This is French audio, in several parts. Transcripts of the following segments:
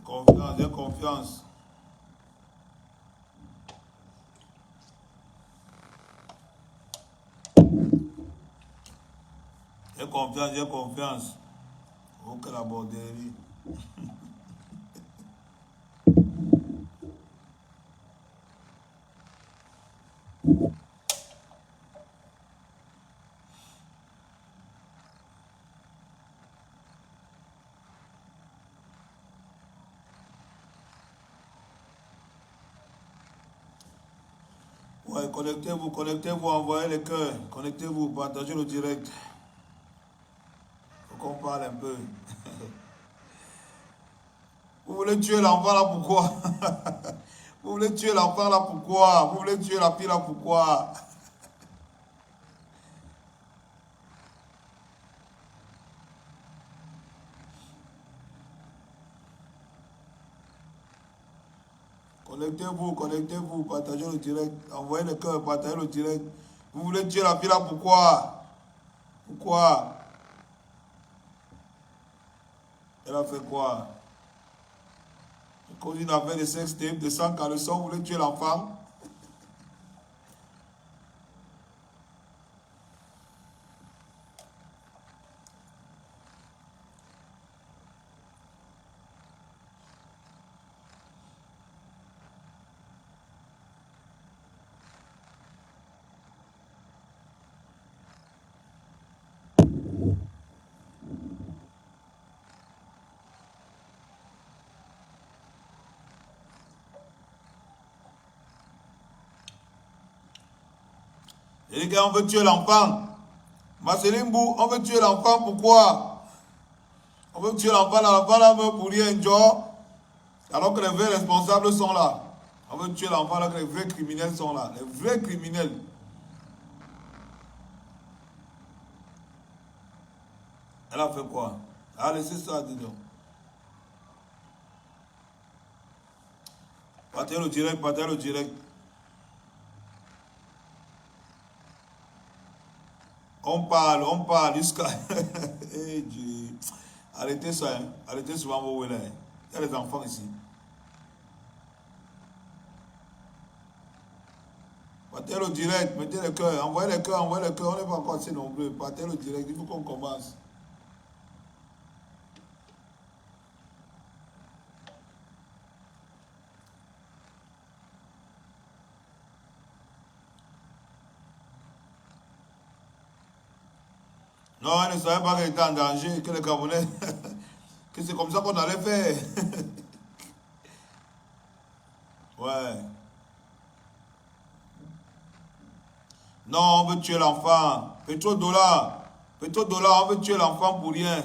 Confiance, j'ai confiance. J'ai confiance, j'ai confiance. Oh, que la borderie. Ouais, connectez-vous, envoyez les cœurs. Connectez-vous, partagez le direct. Faut qu'on parle un peu. Vous voulez tuer l'enfant là, pourquoi? Vous voulez tuer l'enfant là, pourquoi? Vous voulez tuer la fille là, pourquoi? Connectez-vous, partagez le direct. Envoyez les cœurs, partagez le direct. Vous voulez tuer la fille là, pourquoi? Pourquoi? Elle a fait quoi? Cause une affaire de sexe tape, de 100 caleçons, vous voulez tuer l'enfant? Et les gars, on veut tuer l'enfant. Marceline Bou, on veut tuer l'enfant, pourquoi? On veut tuer l'enfant, l'enfant là veut pour rien, genre, alors que les vrais responsables sont là. On veut tuer l'enfant alors que les vrais criminels sont là. Les vrais criminels. Elle a fait quoi? Elle a laissé ça, dis donc. Partez le direct, partez le direct. On parle jusqu'à... Eh Dieu. Arrêtez ça, hein. Arrêtez souvent vos là. Hein. Il y a les enfants ici. Partez le direct, mettez les cœurs, envoyez les cœurs, envoyez les cœurs. On n'est pas encore assez nombreux. Partez le direct, il faut qu'on commence. Non, elle ne savait pas qu'elle était en danger, que les Gabonais, que c'est comme ça qu'on allait faire. Ouais. Non, on veut tuer l'enfant. Pétrodollar. Pétrodollar, on veut tuer l'enfant pour rien.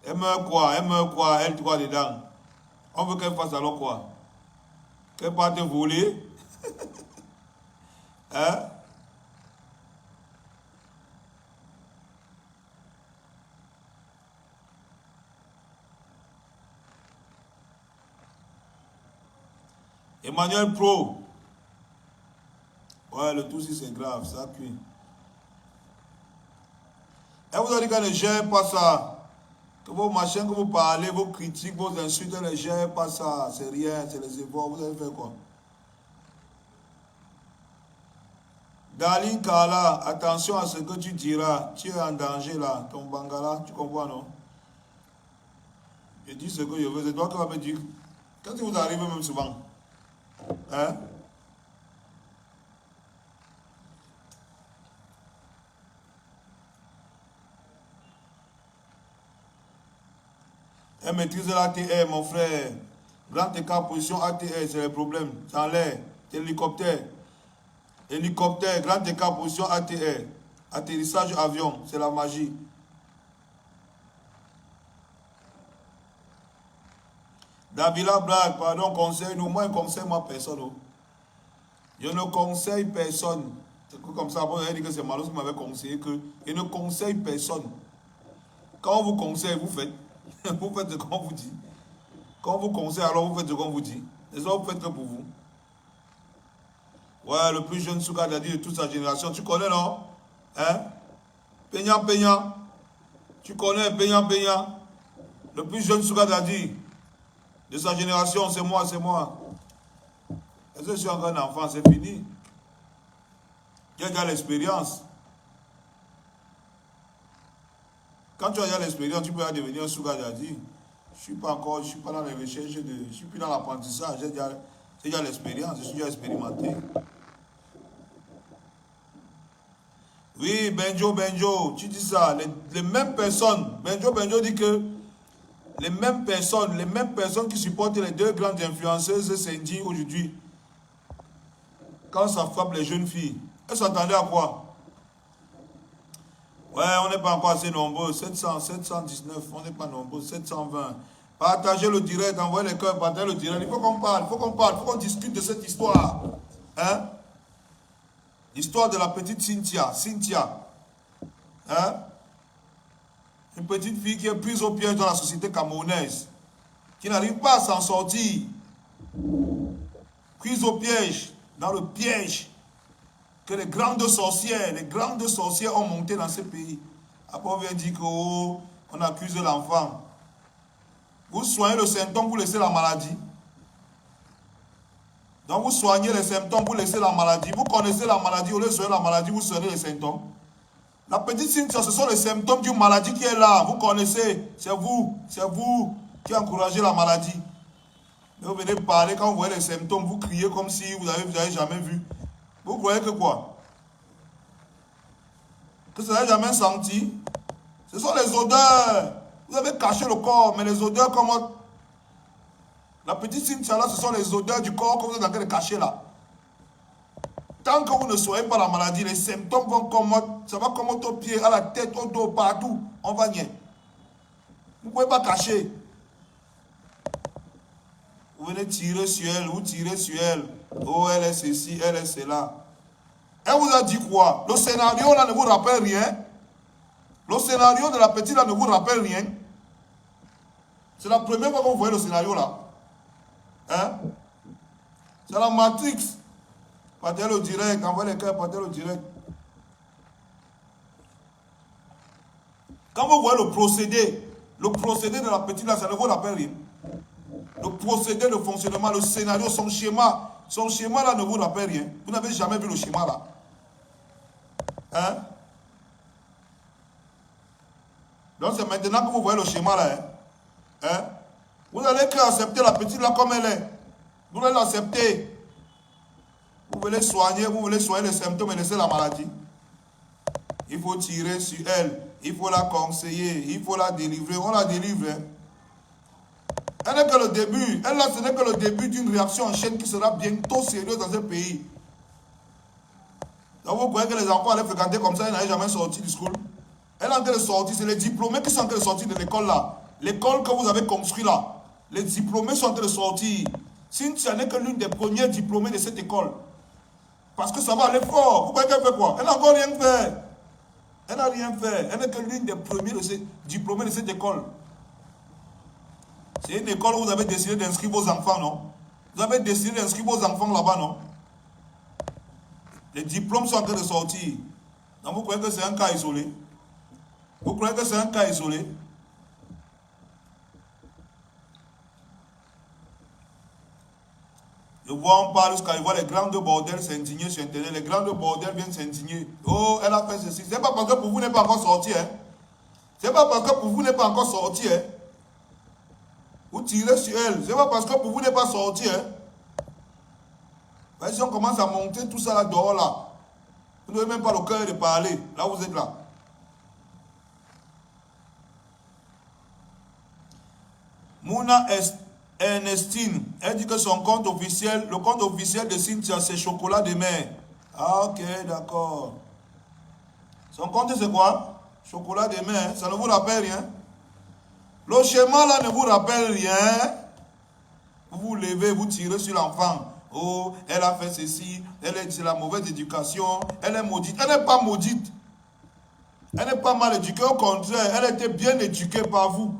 Elle meurt quoi? Elle meurt quoi? Elle doit dedans. On veut qu'elle fasse alors quoi? Qu'elle parte voler? Hein? Emmanuel Pro. Ouais, le tout si c'est grave, ça cuit. Elle vous a dit qu'elle ne gère pas ça. Que vos machins que vous parlez, vos critiques, vos insultes, elle ne gère pas ça. C'est rien, c'est les efforts. Vous avez fait quoi? Dali Kala, attention à ce que tu diras. Tu es en danger là. Ton bangala, tu comprends, non? Je dis ce que je veux. C'est toi qui vas me dire. Quand il vous arrive même souvent. Hein? Elle maîtrise l'ATR, mon frère. Grand écart, position ATR, c'est le problème. C'est en l'air. C'est hélicoptère. Hélicoptère, grand écart, position ATR. Atterrissage avion, c'est la magie. Davila Black, pardon, conseille-nous. Moi, je ne conseille moi personne. Oh. Je ne conseille personne. C'est comme ça, bon, elle dit que c'est Malos qui m'avait conseillé que je ne conseille personne. Quand on vous conseille, vous faites. Vous faites ce qu'on vous dit. Quand on vous conseille, alors vous faites ce qu'on vous dit. Et ça, vous faites que pour vous. Ouais, le plus jeune Sugar Daddy de toute sa génération. Tu connais, non? Hein? Peña. Tu connais Peña. Le plus jeune Sugar Daddy de sa génération, c'est moi. Est-ce que je suis encore un enfant? C'est fini. J'ai déjà l'expérience. Quand tu as déjà l'expérience, tu peux devenir un Sugar Daddy. Je suis pas dans les recherches, je suis plus dans l'apprentissage. J'ai déjà l'expérience, je suis déjà expérimenté. Oui, Benjo, tu dis ça. Les mêmes personnes, Benjo dit que les mêmes personnes qui supportent les deux grandes influenceuses s'indignent aujourd'hui. Quand ça frappe les jeunes filles, elles s'attendaient à quoi? Ouais, on n'est pas encore assez nombreux. 719, on n'est pas nombreux. 720. Partagez le direct, envoyez les cœurs, partagez le direct. Il faut qu'on parle, il faut qu'on discute de cette histoire. Hein? L'histoire de la petite Cynthia. Hein? Une petite fille qui est prise au piège dans la société camerounaise. Qui n'arrive pas à s'en sortir. Prise au piège, dans le piège que les grandes sorcières ont monté dans ce pays. Après on vient dire qu'on accuse l'enfant. Vous soignez le symptôme, vous laissez la maladie. Donc vous soignez les symptômes, vous laissez la maladie. Vous connaissez la maladie, au lieu de soigner la maladie, vous soignez les symptômes. La petite Cynthia, ce sont les symptômes d'une maladie qui est là. Vous connaissez, c'est vous qui encouragez la maladie. Mais vous venez parler, quand vous voyez les symptômes, vous criez comme si vous n'avez jamais vu. Vous croyez que quoi? Que vous n'avez jamais senti? Ce sont les odeurs. Vous avez caché le corps, mais les odeurs comme... La petite Cynthia là, ce sont les odeurs du corps que vous êtes en train de cacher là. Tant que vous ne soignez pas la maladie, les symptômes vont comme... Ça va comme au pied, à la tête, au dos, partout. On va rien. Vous ne pouvez pas cacher. Vous venez tirer sur elle, vous tirez sur elle. Oh, elle est ceci, elle est cela. Elle vous a dit quoi? Le scénario là ne vous rappelle rien? Le scénario de la petite là ne vous rappelle rien? C'est la première fois que vous voyez le scénario là. Hein? C'est la Matrix. Partez le direct, envoyez les cœurs, partez le direct. Quand vous voyez le procédé de la petite là, ça ne vous rappelle rien. Le procédé de fonctionnement, le scénario, son schéma là ne vous rappelle rien. Vous n'avez jamais vu le schéma là. Hein? Donc c'est maintenant que vous voyez le schéma là. Hein? Vous allez accepter la petite là comme elle est. Vous allez l'accepter. Vous voulez soigner les symptômes et laisser la maladie. Il faut tirer sur elle. Il faut la conseiller. Il faut la délivrer. On la délivre. Hein? Elle n'est que le début. Elle là, ce n'est que le début d'une réaction en chaîne qui sera bientôt sérieuse dans ce pays. Donc vous croyez que les enfants allaient fréquenter comme ça, ils n'avaient jamais sorti du school. Elle est en train de sortir, c'est les diplômés qui sont en train de sortir de l'école là. L'école que vous avez construite là. Les diplômés sont en train de sortir. Cynthia n'est que l'une des premières diplômées de cette école. Parce que ça va aller fort. Vous croyez qu'elle fait quoi? Elle n'a encore rien fait. Elle n'a rien fait. Elle n'est que l'une des premières diplômées de cette école. C'est une école où vous avez décidé d'inscrire vos enfants, non? Vous avez décidé d'inscrire vos enfants là-bas, non? Les diplômes sont en train de sortir. Donc vous croyez que c'est un cas isolé? Vous croyez que c'est un cas isolé? Je vois, on parle jusqu'à voir les grandes bordels s'indigner sur Internet. Les grandes bordels viennent s'indigner. Oh, elle a fait ceci. C'est pas parce que pour vous n'est pas encore sorti, hein? C'est pas parce que pour vous n'est pas encore sorti, hein? Vous tirez sur elle. C'est pas parce que pour vous n'est pas sorti, hein? Si on commence à monter tout ça là dehors là, vous n'avez même pas le cœur de parler. Là vous êtes là. Mouna Ernestine, elle dit que son compte officiel, le compte officiel de Cynthia, c'est chocolat de mer. Ah ok, d'accord. Son compte c'est quoi? Chocolat de mer, ça ne vous rappelle rien? Le schéma là ne vous rappelle rien? Vous vous levez, vous tirez sur l'enfant. Oh, elle a fait ceci, c'est la mauvaise éducation, elle est maudite. Elle n'est pas maudite. Elle n'est pas mal éduquée, au contraire, elle était bien éduquée par vous.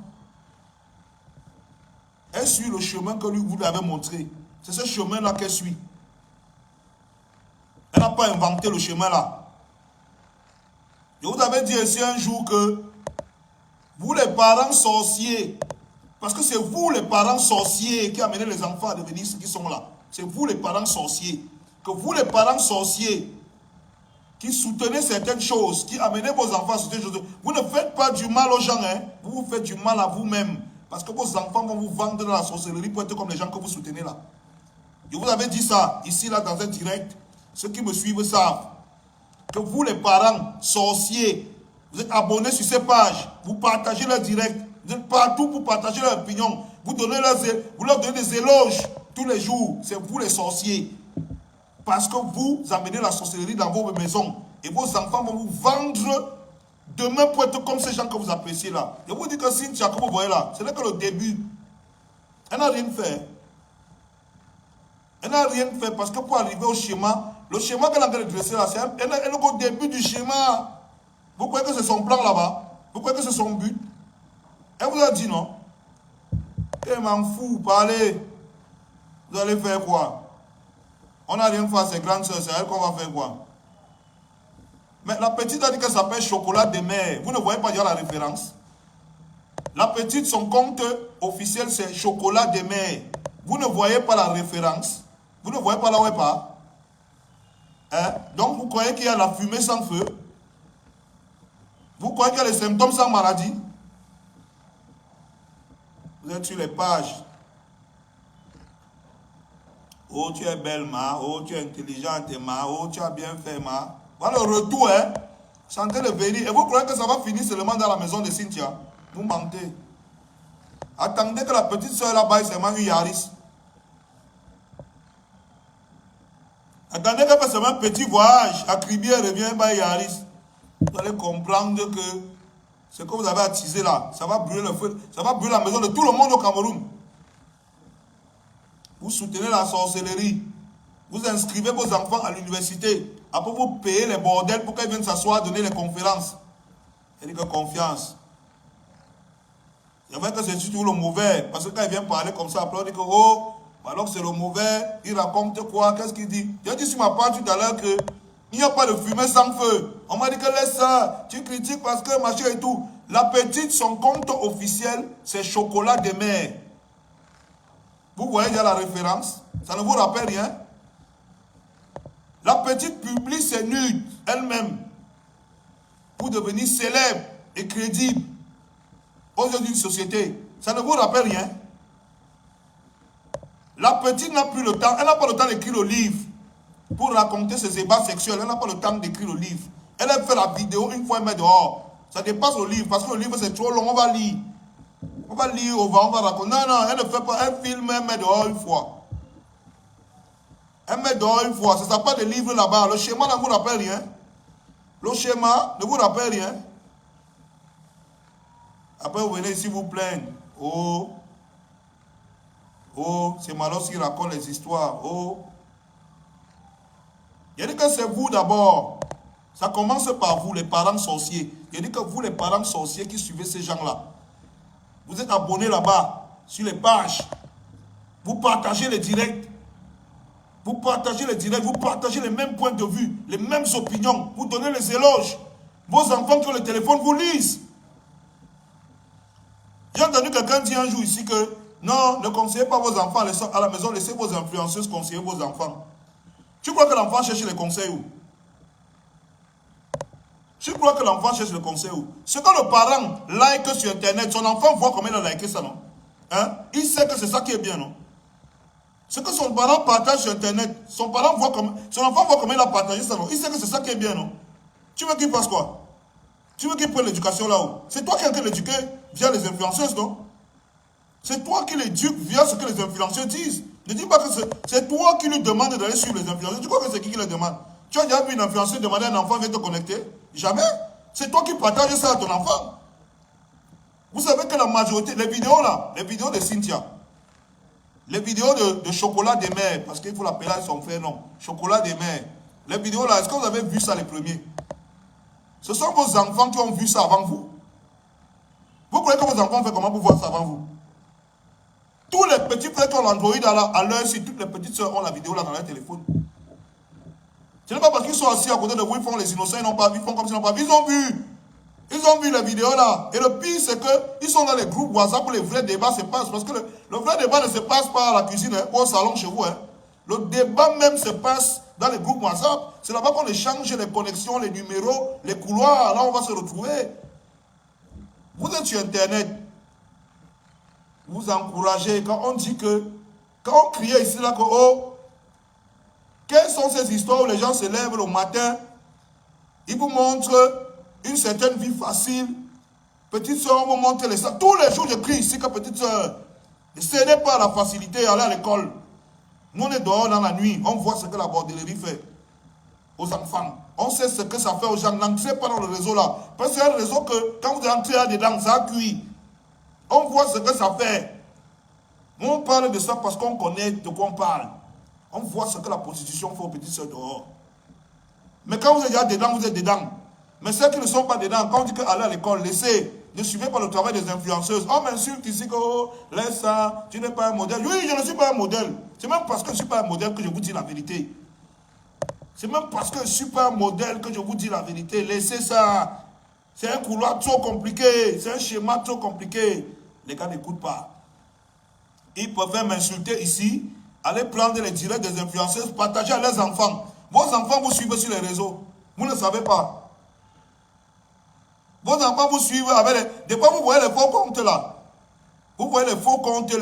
Elle suit le chemin que vous lui avez montré. C'est ce chemin-là qu'elle suit. Elle n'a pas inventé le chemin-là. Je vous avais dit ici un jour que vous les parents sorciers, parce que c'est vous les parents sorciers qui amenez les enfants à devenir ceux qui sont là. C'est vous les parents sorciers. Que vous les parents sorciers qui soutenez certaines choses, qui amenez vos enfants à certaines choses. Vous ne faites pas du mal aux gens, hein. Vous faites du mal à vous-même. Parce que vos enfants vont vous vendre dans la sorcellerie pour être comme les gens que vous soutenez là. Je vous avais dit ça, ici, là, dans un direct. Ceux qui me suivent savent que vous, les parents sorciers, vous êtes abonnés sur ces pages, vous partagez leurs directs, vous êtes partout pour partager leur opinion, vous leur donnez des éloges tous les jours. C'est vous les sorciers. Parce que vous amenez la sorcellerie dans vos maisons et vos enfants vont vous vendre demain pour être comme ces gens que vous appréciez là. Je vous dis que Cynthia, que vous voyez là, ce n'est que le début. Elle n'a rien fait. Elle n'a rien fait parce que pour arriver au schéma, le schéma qu'elle a dressé là, elle est au début du schéma. Vous croyez que c'est son plan là-bas? Vous croyez que c'est son but? Elle vous a dit non? Elle m'en fout, parlez. Vous allez faire quoi? On n'a rien fait à ses grandes soeurs, c'est elle qu'on va faire quoi? Mais la petite a dit qu'elle s'appelle Chocolat de mer. Vous ne voyez pas déjà la référence? La petite, son compte officiel, c'est Chocolat de mer. Vous ne voyez pas la référence? Vous ne voyez pas là où elle part? Hein? Donc vous croyez qu'il y a la fumée sans feu? Vous croyez qu'il y a les symptômes sans maladie? Vous êtes sur les pages. Oh, tu es belle, ma. Oh, tu es intelligente, ma. Oh, tu as bien fait, ma. Voilà le retour, hein. Chantez le béni. Et vous croyez que ça va finir seulement dans la maison de Cynthia? Vous mentez. Attendez que la petite soeur là-bas ait seulement eu Yaris. Attendez qu'elle fasse seulement un petit voyage. À Kribier revient par Yaris. Vous allez comprendre que ce que vous avez attisé là, ça va brûler le feu. Ça va brûler la maison de tout le monde au Cameroun. Vous soutenez la sorcellerie. Vous inscrivez vos enfants à l'université. Après, vous payez les bordels pour qu'ils viennent s'asseoir, donner les conférences. Il dit que confiance. C'est vrai que c'est toujours le mauvais. Parce que quand il vient parler comme ça, après on dit que, oh, alors que c'est le mauvais, il raconte quoi? Qu'est-ce qu'il dit? J'ai dit sur ma part tout à l'heure que il n'y a pas de fumée sans feu. On m'a dit que laisse ça, tu critiques parce que machin et tout. La petite, son compte officiel, c'est Chocolat de mer. Vous voyez déjà la référence? Ça ne vous rappelle rien? La petite publie ses nudes elle-même pour devenir célèbre et crédible aux yeux d'une société. Ça ne vous rappelle rien? La petite n'a plus le temps, elle n'a pas le temps d'écrire le livre pour raconter ses ébats sexuels. Elle n'a pas le temps d'écrire le livre. Elle a fait la vidéo une fois, elle met dehors. Ça dépasse le livre parce que le livre c'est trop long, on va lire. On va lire, on va raconter. Non, non, elle ne fait pas, elle filme, elle met dehors une fois. Elle met dehors une fois. Ça s'appelle des livres là-bas. Le schéma ne vous rappelle rien. Le schéma ne vous rappelle rien. Après, vous venez ici vous plaindre. Oh, oh, c'est Malos qui raconte les histoires. Oh. Il dit que c'est vous d'abord. Ça commence par vous, les parents sorciers. Il dit que vous, les parents sorciers qui suivez ces gens-là, vous êtes abonnés là-bas, sur les pages. Vous partagez les directs. Vous partagez les directs, vous partagez les mêmes points de vue, les mêmes opinions. Vous donnez les éloges. Vos enfants qui ont le téléphone vous lisent. J'ai entendu quelqu'un dire un jour ici que non, ne conseillez pas vos enfants à la maison, laissez vos influenceuses conseiller vos enfants. Tu crois que l'enfant cherche les conseils où? Tu crois que l'enfant cherche le conseil où? Ce que le parent like sur Internet, son enfant voit comment il a liké ça, non? Hein? Il sait que c'est ça qui est bien, non? Ce que son parent partage sur Internet, son enfant voit comment il a partagé ça, non? Il sait que c'est ça qui est bien, non? Tu veux qu'il fasse quoi? Tu veux qu'il prenne l'éducation là-haut? C'est toi qui es en train de l'éduquer via les influenceuses, non? C'est toi qui l'éduques via ce que les influenceurs disent. Ne dis pas que c'est toi qui lui demandes d'aller suivre les influenceurs. Tu crois que c'est qui le demande? Tu as déjà vu une influenceuse demander à un enfant de te connecter? Jamais. C'est toi qui partages ça à ton enfant. Vous savez que la majorité, les vidéos là, les vidéos de Cynthia, les vidéos de Chocolat des mers, parce qu'il faut l'appeler à son frère, non. Chocolat des mers. Les vidéos là, est-ce que vous avez vu ça les premiers? Ce sont vos enfants qui ont vu ça avant vous. Vous croyez que vos enfants ont fait comment pour voir ça avant vous? Tous les petits frères qui ont l'Android à l'heure, si toutes les petites soeurs ont la vidéo là dans leur téléphone. Ce n'est pas parce qu'ils sont assis à côté de vous, ils font les innocents, ils n'ont pas vu, ils font comme s'ils n'ont pas vu. Ils ont vu. Ils ont vu les vidéos là. Et le pire, c'est qu'ils sont dans les groupes WhatsApp où les vrais débats se passent. Parce que le vrai débat ne se passe pas à la cuisine ou au salon chez vous. Le débat même se passe dans les groupes WhatsApp. C'est là-bas qu'on échange les connexions, les numéros, les couloirs. Là, on va se retrouver. Vous êtes sur Internet. Vous encouragez. Quand on dit que... Quand on criait ici là que... Oh, quelles sont ces histoires où les gens se lèvent le matin, ils vous montrent une certaine vie facile. Petite soeur, on vous montre les sacs. Tous les jours, je crie ici que petite soeur, ne cédez pas à la facilité, allez à l'école. Nous, on est dehors dans la nuit, on voit ce que la bordellerie fait aux enfants. On sait ce que ça fait aux gens. N'entrez pas dans le réseau là. Parce que c'est un réseau que, quand vous entrez là-dedans, ça a cuit. On voit ce que ça fait. On parle de ça parce qu'on connaît de quoi on parle. On voit ce que la prostitution fait aux petites soeurs dehors. Mais quand vous êtes déjà dedans, vous êtes dedans. Mais ceux qui ne sont pas dedans, quand on dit qu'aller à l'école, laissez. Ne suivez pas le travail des influenceuses. On m'insulte ici que oh, laisse ça, tu n'es pas un modèle. Oui, je ne suis pas un modèle. C'est même parce que je ne suis pas un modèle que je vous dis la vérité. C'est même parce que je ne suis pas un modèle que je vous dis la vérité. Laissez ça. C'est un couloir trop compliqué. C'est un schéma trop compliqué. Les gars n'écoutent pas. Ils préfèrent m'insulter ici, aller prendre les directs des influenceuses, partager à leurs enfants. Vos enfants vous suivent sur les réseaux. Vous ne savez pas. Vos enfants vous suivent avec les... Des fois, vous voyez les faux comptes là. Vous voyez les faux comptes,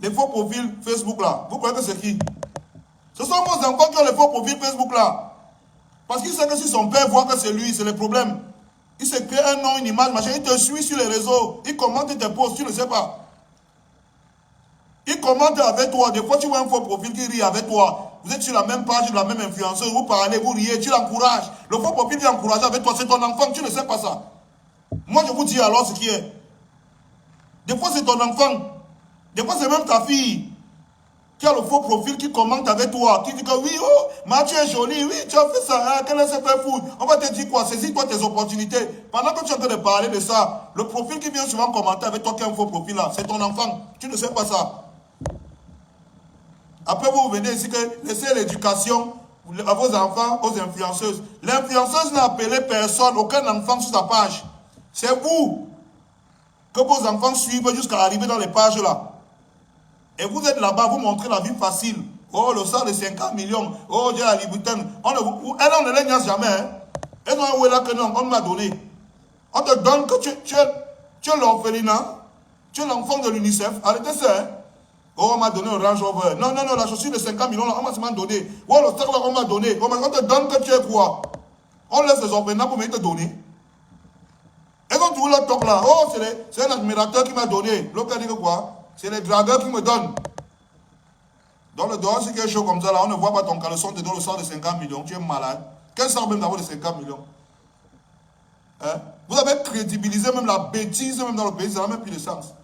les faux profils Facebook là. Vous croyez que c'est qui? Ce sont vos enfants qui ont les faux profils Facebook là. Parce qu'ils savent que si son père voit que c'est lui, c'est le problème. Il se crée un nom, une image, machin. Il te suit sur les réseaux. Il commente tes posts, tu ne sais pas. Il commente avec toi. Des fois, tu vois un faux profil qui rit avec toi. Vous êtes sur la même page, la même influenceuse. Vous parlez, vous riez, tu l'encourages. Le faux profil qui encourage avec toi, c'est ton enfant. Tu ne sais pas ça. Moi, je vous dis alors ce qui est. Des fois, c'est ton enfant. Des fois, c'est même ta fille qui a le faux profil qui commente avec toi. Qui dit que oui, oh, Mathieu est joli. Oui, tu as fait ça. Hein, quel est ce fait fou? On va te dire quoi? Saisis-toi tes opportunités. Pendant que tu es en train de parler de ça, le profil qui vient souvent commenter avec toi qui a un faux profil là, c'est ton enfant. Tu ne sais pas ça. Après, vous venez ici que laissez l'éducation à vos enfants, aux influenceuses. L'influenceuse n'a appelé personne, aucun enfant sur sa page. C'est vous que vos enfants suivent jusqu'à arriver dans les pages là. Et vous êtes là-bas, vous montrez la vie facile. Oh, le sang de 50 millions. Oh, j'ai la Liboutane. Elle ne les jamais. Hein. Elle n'a pas là que non, on m'a donné. On te donne que tu es l'orphelinat. Tu es l'enfant de l'UNICEF. Arrêtez ça. Hein. Oh, on m'a donné un Range Rover. Non, non, non, la chaussure de 50 millions, là, on m'a seulement donné. Oh, le sac là, on m'a donné. On te donne que tu es quoi? On laisse les orphelins pour me te donner. Et quand tu vois le top là, oh, c'est un admirateur qui m'a donné. L'autre a dit que quoi? C'est les dragueurs qui me donnent. Dans le dehors, c'est quelque chose comme ça, là, on ne voit pas ton caleçon, te donne le sang de 50 millions. Tu es malade. Quel sort même d'avoir de 50 millions? Hein? Vous avez crédibilisé même la bêtise, même dans le pays, ça n'a même plus de sens.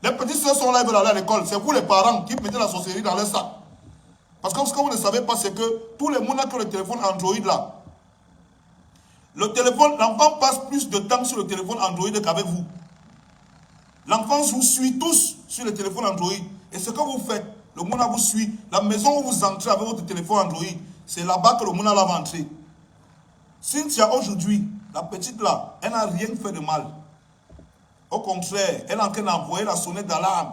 Les petits soeurs sont là, ils veulent aller à l'école. C'est vous les parents qui mettez la sorcellerie dans leur sac. Parce que ce que vous ne savez pas, c'est que tous les gens qui ont le téléphone Android là, le téléphone, l'enfant passe plus de temps sur le téléphone Android qu'avec vous. L'enfant vous suit tous sur le téléphone Android. Et ce que vous faites, le monde vous suit. La maison où vous entrez avec votre téléphone Android, c'est là-bas que le monde va entrer. Cynthia, aujourd'hui, la petite là, elle n'a rien fait de mal. Au contraire, elle est en train d'envoyer la sonnette d'alarme.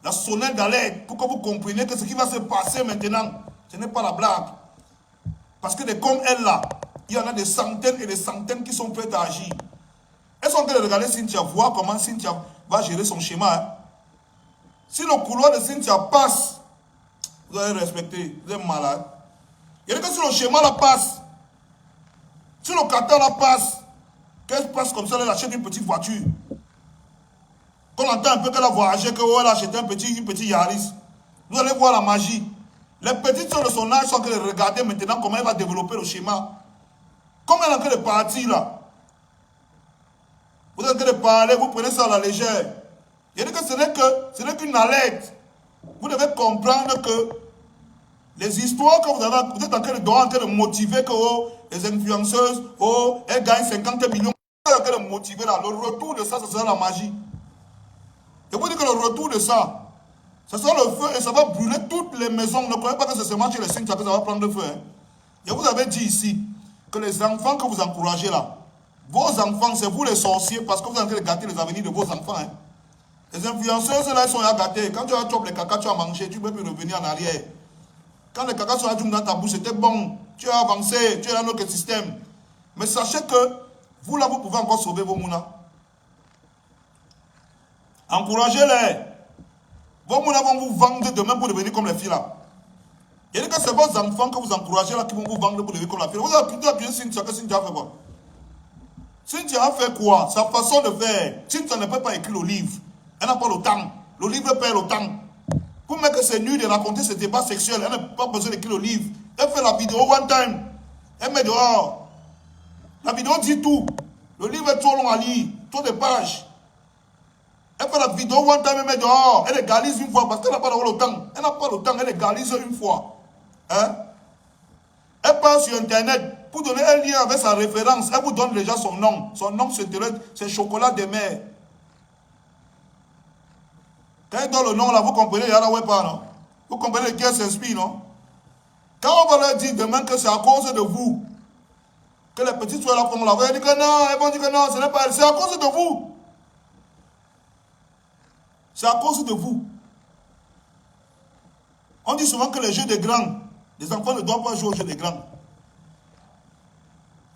La sonnette d'alerte pour que vous compreniez que ce qui va se passer maintenant, ce n'est pas la blague. Parce que des comme elle là, il y en a des centaines et des centaines qui sont prêtes à agir. Elles sont en train de regarder Cynthia, voir comment Cynthia va gérer son schéma. Hein. Si le couloir de Cynthia passe, vous allez respecter, vous êtes malade. Il y a que si le schéma là passe, si le carton là passe, qu'elle passe comme ça, elle achète une petite voiture. Qu'on entend un peu qu'elle a voyagé, qu'elle a acheté une petite Yaris. Vous allez voir la magie. Les petites soeurs de son âge sont en train de regarder maintenant comment elle va développer le schéma. Comme elle est en train de partir là. Vous êtes en train de parler, vous prenez ça à la légère. Il dit que ce n'est qu'une alerte. Vous devez comprendre que les histoires que vous êtes en train de motiver que oh, les influenceuses, oh, elles gagnent 50 millions. Vous êtes en train de motiver là. Le retour de ça, ce sera la magie. Je vous dis que le retour de ça, ce sera le feu et ça va brûler toutes les maisons. Ne croyez pas que c'est seulement chez les signes que ça va prendre le feu. Hein. Je vous avais dit ici que les enfants que vous encouragez là, vos enfants, c'est vous les sorciers parce que vous êtes en train de gâter les avenirs de vos enfants. Hein. Les influenceuses là, ils sont là gâtés. Quand tu as chopé les caca, tu as mangé, tu ne peux plus revenir en arrière. Quand les caca sont dans ta bouche, c'était bon. Tu as avancé, tu es dans notre système. Mais sachez que vous là, vous pouvez encore sauver vos mounas. Encouragez-les. Vos mounas vont vous vendre demain pour devenir comme les filles là. Il y a que c'est vos enfants que vous encouragez là qui vont vous vendre pour devenir comme la fille. Vous avez plutôt appuyé Cynthia que Cynthia a fait quoi? Cynthia a fait quoi? Sa façon de faire. Cynthia ne peut pas écrire le livre. Elle n'a pas le temps. Le livre perd le temps. Pour mettre que c'est nul de raconter ce débat sexuel, elle n'a pas besoin d'écrire le livre. Elle fait la vidéo one time. Elle met dehors. La vidéo dit tout. Le livre est trop long à lire. Trop de pages. Elle fait la vidéo one time, elle met dehors. Elle égalise une fois parce qu'elle n'a pas le temps. Elle n'a pas le temps, elle égalise une fois. Hein? Elle part sur Internet pour donner un lien avec sa référence. Elle vous donne déjà son nom. Son nom, c'est Chocolat de mer. Quand elle donne le nom là, vous comprenez, il y a la web pas, non? Vous comprenez de qui elle s'inspire, non? Quand on va leur dire demain que c'est à cause de vous, que les petites soeurs là font la voix, elles disent que non, elles vont dire que non, ce n'est pas elle, c'est à cause de vous. C'est à cause de vous. On dit souvent que les jeux des grands, les enfants ne doivent pas jouer aux jeux des grands.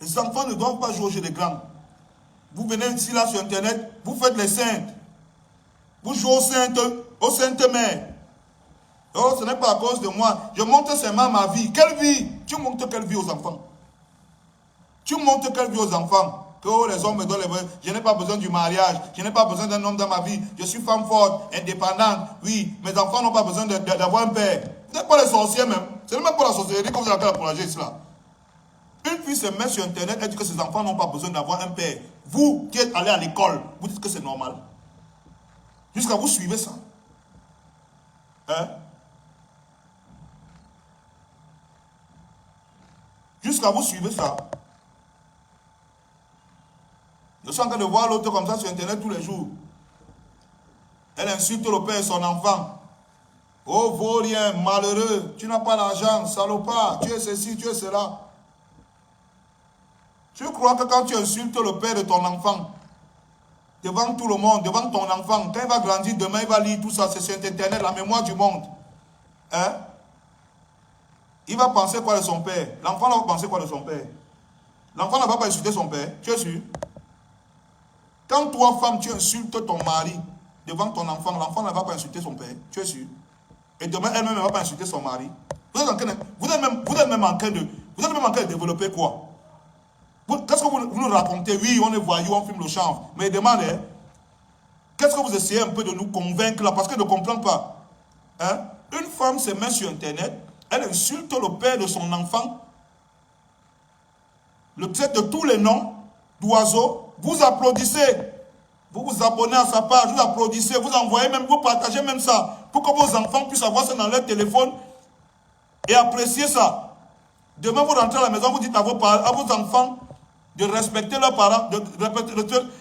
Les enfants ne doivent pas jouer aux jeux des grands. Vous venez ici là sur Internet, vous faites les saintes. Vous jouez aux saintes mères. Oh, ce n'est pas à cause de moi. Je montre seulement ma vie. Quelle vie? Tu montres quelle vie aux enfants? Tu montres quelle vie aux enfants? Que oh, les hommes me donnent les vrais. Je n'ai pas besoin du mariage. Je n'ai pas besoin d'un homme dans ma vie. Je suis femme forte, indépendante. Oui, mes enfants n'ont pas besoin d'avoir un père. Vous n'êtes pas les sorciers même. Ce n'est même pas la sorcellerie que vous avez encouragé cela. Une fille se met sur Internet et dit que ses enfants n'ont pas besoin d'avoir un père. Vous qui êtes allé à l'école, vous dites que c'est normal. Jusqu'à vous suivez ça. Hein? Jusqu'à vous suivez ça. Je suis en train de voir l'autre comme ça sur Internet tous les jours. Elle insulte le père et son enfant. Oh, vaurien, malheureux, tu n'as pas d'argent, salopard, tu es ceci, tu es cela. Tu crois que quand tu insultes le père de ton enfant, devant tout le monde, devant ton enfant, quand il va grandir, demain il va lire tout ça, c'est sur Internet, la mémoire du monde. Hein? Il va penser quoi de son père? L'enfant va penser quoi de son père? L'enfant ne va pas insulter son père, tu es sûr? Quand toi, femme, tu insultes ton mari devant ton enfant, l'enfant ne va pas insulter son père, tu es sûr? Et demain, elle-même ne va pas insulter son mari. Vous êtes même en train de développer quoi? Qu'est-ce que vous nous racontez? Oui, on est voyous, on filme le champ. Mais demandez, qu'est-ce que vous essayez un peu de nous convaincre là? Parce que ne comprends pas. Hein? Une femme se met sur Internet, elle insulte le père de son enfant, le traite de tous les noms d'oiseaux. Vous applaudissez, vous vous abonnez à sa page, vous applaudissez, vous envoyez même, vous partagez même ça, pour que vos enfants puissent avoir ça dans leur téléphone et apprécier ça. Demain, vous rentrez à la maison, vous dites à vos enfants de respecter leurs parents, de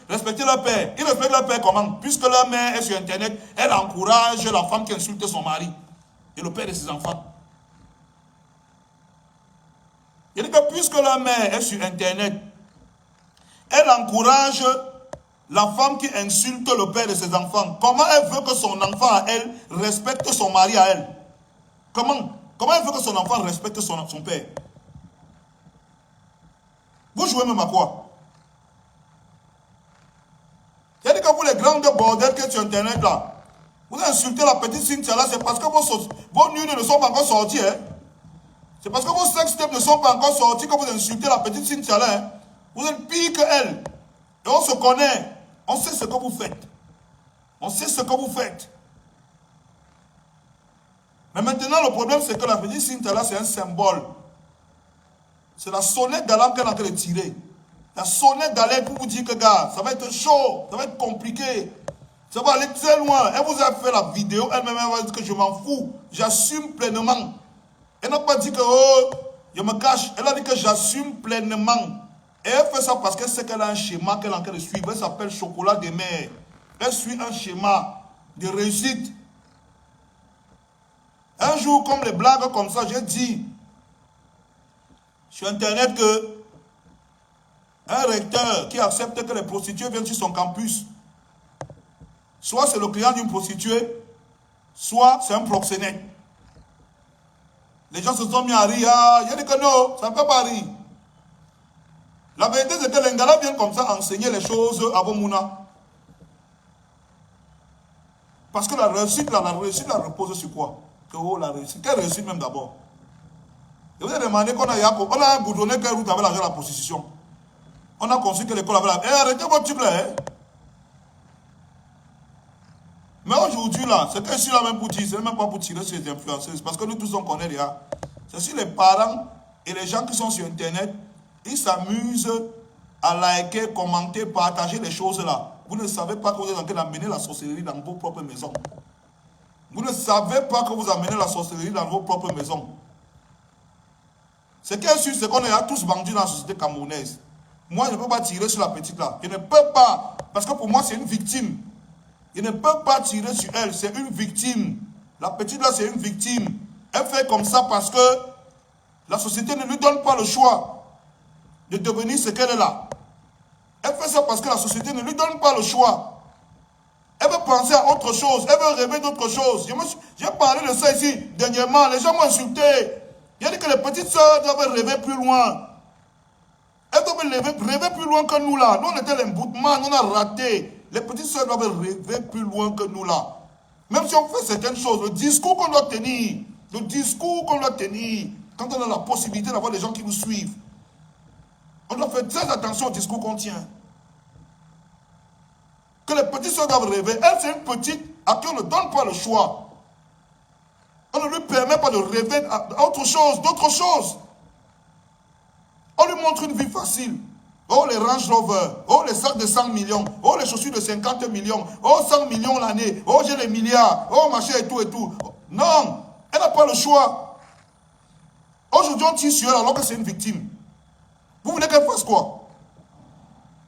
respecter leur père. Ils respectent leur père comment? Puisque leur mère est sur Internet, elle encourage la femme qui insulte son mari et le père de ses enfants. Il dit que puisque leur mère est sur Internet, elle encourage la femme qui insulte le père de ses enfants. Comment elle veut que son enfant à elle respecte son mari à elle? Comment elle veut que son enfant respecte son père? Vous jouez même à quoi? Il dit que vous les grandes bordels qui sont sur Internet là, vous insultez la petite Cynthia là, c'est parce que vos nudes ne sont pas encore sortis. Hein? C'est parce que vos sextapes ne sont pas encore sortis que vous insultez la petite Cynthia là. Hein? Vous êtes pire qu'elle. Et on se connaît. On sait ce que vous faites. On sait ce que vous faites. Mais maintenant, le problème, c'est que la petite Cynthia là, c'est un symbole. C'est la sonnette d'alarme qu'elle est en train de tirer. La sonnette d'alerte pour vous dire que, gars, ça va être chaud, ça va être compliqué. Ça va aller très loin. Elle vous a fait la vidéo, elle-même, elle va dire que je m'en fous. J'assume pleinement. Elle n'a pas dit que, oh, je me cache. Elle a dit que j'assume pleinement. Et elle fait ça parce qu'elle sait qu'elle a un schéma qu'elle est en train de suivre. Elle s'appelle Chocolat des mers. Elle suit un schéma de réussite. Un jour, comme les blagues comme ça, j'ai dit sur Internet que un recteur qui accepte que les prostituées viennent sur son campus, soit c'est le client d'une prostituée, soit c'est un proxénète. Les gens se sont mis à rire. Ah, il y a dit que non, ça ne peut pas rire. La vérité, c'est que les Ngala viennent comme ça enseigner les choses à Bomouna. Parce que la réussite, là repose sur quoi? Que oh, la réussite. Quelle réussite même d'abord? Et vous avez demandé qu'on a boudonné quelle route avait la prostitution. On a conçu que l'école avait la... Eh, arrêtez votre type là, hein. Mais aujourd'hui, là, c'est que je suis là même pour dire, c'est même pas pour tirer sur les influenceuses. Parce que nous tous, on connaît déjà. C'est sur les parents et les gens qui sont sur Internet, ils s'amusent à liker, commenter, partager les choses là. Vous ne savez pas que vous êtes en train d'amener la sorcellerie dans vos propres maisons. Vous ne savez pas que vous amenez la sorcellerie dans vos propres maisons. Ce qui est sûr, c'est qu'on est tous vendus dans la société camerounaise. Moi, je ne peux pas tirer sur la petite là. Je ne peux pas. Parce que pour moi, c'est une victime. Je ne peux pas tirer sur elle. C'est une victime. La petite là, c'est une victime. Elle fait comme ça parce que la société ne lui donne pas le choix de devenir ce qu'elle est là. Elle fait ça parce que la société ne lui donne pas le choix. Elle veut penser à autre chose. Elle veut rêver d'autre chose. J'ai parlé de ça ici dernièrement. Les gens m'ont insulté. J'ai dit que les petites soeurs doivent rêver plus loin. Elles doivent rêver plus loin que nous là. Nous, on était l'emboutement, on a raté. Les petites soeurs doivent rêver plus loin que nous là. Même si on fait certaines choses, le discours qu'on doit tenir, quand on a la possibilité d'avoir des gens qui nous suivent, on doit faire très attention au discours qu'on tient. Que les petites soeurs doivent rêver. Elle, c'est une petite à qui on ne donne pas le choix. On ne lui permet pas de rêver à autre chose, d'autres choses. On lui montre une vie facile. Oh, les Range Rover. Oh, les sacs de 100 millions. Oh, les chaussures de 50 millions. Oh, 100 millions l'année. Oh, j'ai les milliards. Oh, machin et tout et tout. Non, elle n'a pas le choix. Aujourd'hui, on tire sur elle alors que c'est une victime. Vous voulez qu'elle fasse quoi?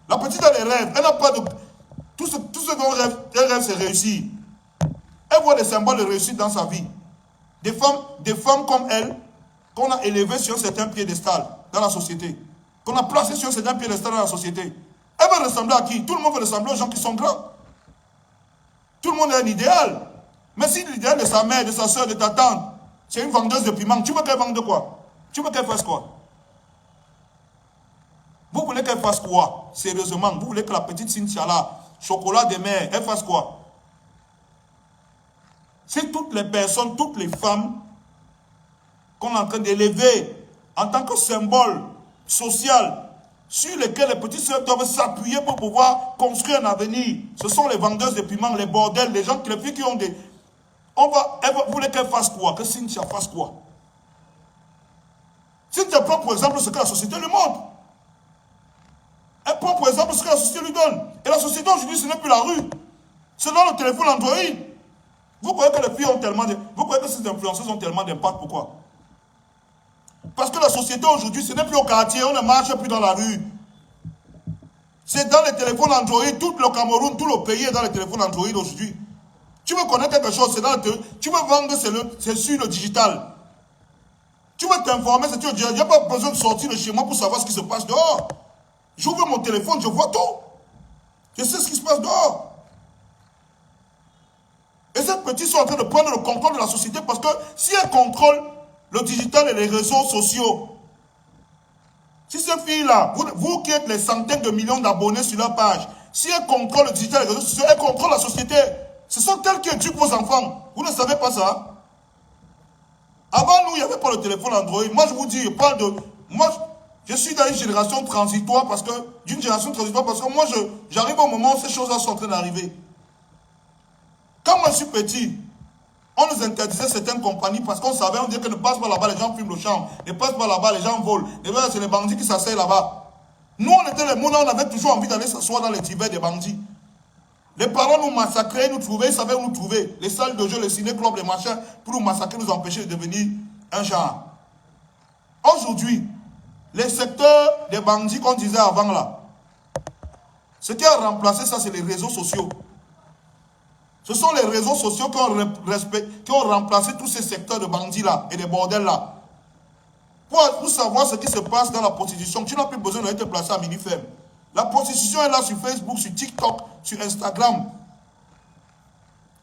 La petite a des rêves. Elle n'a pas de... Tout ce dont elle rêve, c'est réussir. Elle voit des symboles de réussite dans sa vie. Des femmes comme elle, qu'on a élevées sur un certain piédestal dans la société. Qu'on a placées sur un certain piédestal dans la société. Elle va ressembler à qui? Tout le monde veut ressembler aux gens qui sont grands. Tout le monde a un idéal. Mais si l'idéal de sa mère, de sa soeur, de ta tante, c'est une vendeuse de piment, tu veux qu'elle vende quoi? Tu veux qu'elle fasse quoi? Vous voulez qu'elle fasse quoi? Sérieusement, vous voulez que la petite Cynthia là, chocolat des mers, elle fasse quoi? Si toutes les personnes, toutes les femmes qu'on est en train d'élever en tant que symbole social sur lesquels les petites sœurs doivent s'appuyer pour pouvoir construire un avenir, ce sont les vendeuses de piments, les bordels, les gens, les filles qui ont des... Vous voulez qu'elle fasse quoi? Que Cynthia fasse quoi? Cynthia prend pour exemple ce que la société lui montre. Elle prend pour exemple ce que la société lui donne. Et la société aujourd'hui, ce n'est plus la rue. C'est dans le téléphone Android. Vous croyez que les filles ont tellement de... Vous croyez que ces influenceuses ont tellement d'impact? Pourquoi? Parce que la société aujourd'hui, ce n'est plus au quartier, on ne marche plus dans la rue. C'est dans les téléphones Android, tout le Cameroun, tout le pays est dans les téléphones Android aujourd'hui. Tu veux connaître quelque chose, c'est dans le téléphone. Tu veux vendre, c'est sur le digital. Tu veux t'informer, c'est sur le digital. Il n'y a pas besoin de sortir de chez moi pour savoir ce qui se passe dehors. J'ouvre mon téléphone, je vois tout. Je sais ce qui se passe dehors. Et ces petits sont en train de prendre le contrôle de la société parce que si elles contrôlent le digital et les réseaux sociaux, si ces filles-là, vous qui êtes les centaines de millions d'abonnés sur leur page, si elles contrôlent le digital et les réseaux sociaux, elles contrôlent la société. Ce sont elles qui éduquent vos enfants. Vous ne savez pas ça? Avant nous, il n'y avait pas le téléphone Android. Moi, je vous dis, je suis dans une génération transitoire parce que moi, j'arrive au moment où ces choses-là sont en train d'arriver. Quand moi, je suis petit, on nous interdisait certaines compagnies parce qu'on savait, on disait que ne passe pas là-bas, les gens fument le champ. Ne passe pas là-bas, les gens volent. C'est les bandits qui s'asseyent là-bas. Nous, on était les moulins, on avait toujours envie d'aller s'asseoir dans les divers des bandits. Les parents nous massacraient, nous trouvaient, ils savaient où nous trouver. Les salles de jeu, les ciné-clubs, les machins, pour nous massacrer, nous empêcher de devenir un genre. Aujourd'hui, Les secteurs des bandits qu'on disait avant là. Ce qui a remplacé ça, c'est les réseaux sociaux. Ce sont les réseaux sociaux qui ont remplacé tous ces secteurs de bandits là et des bordels là. Pour savoir ce qui se passe dans la prostitution, tu n'as plus besoin d'être placé à Mini-Ferme. La prostitution est là sur Facebook, sur TikTok, sur Instagram.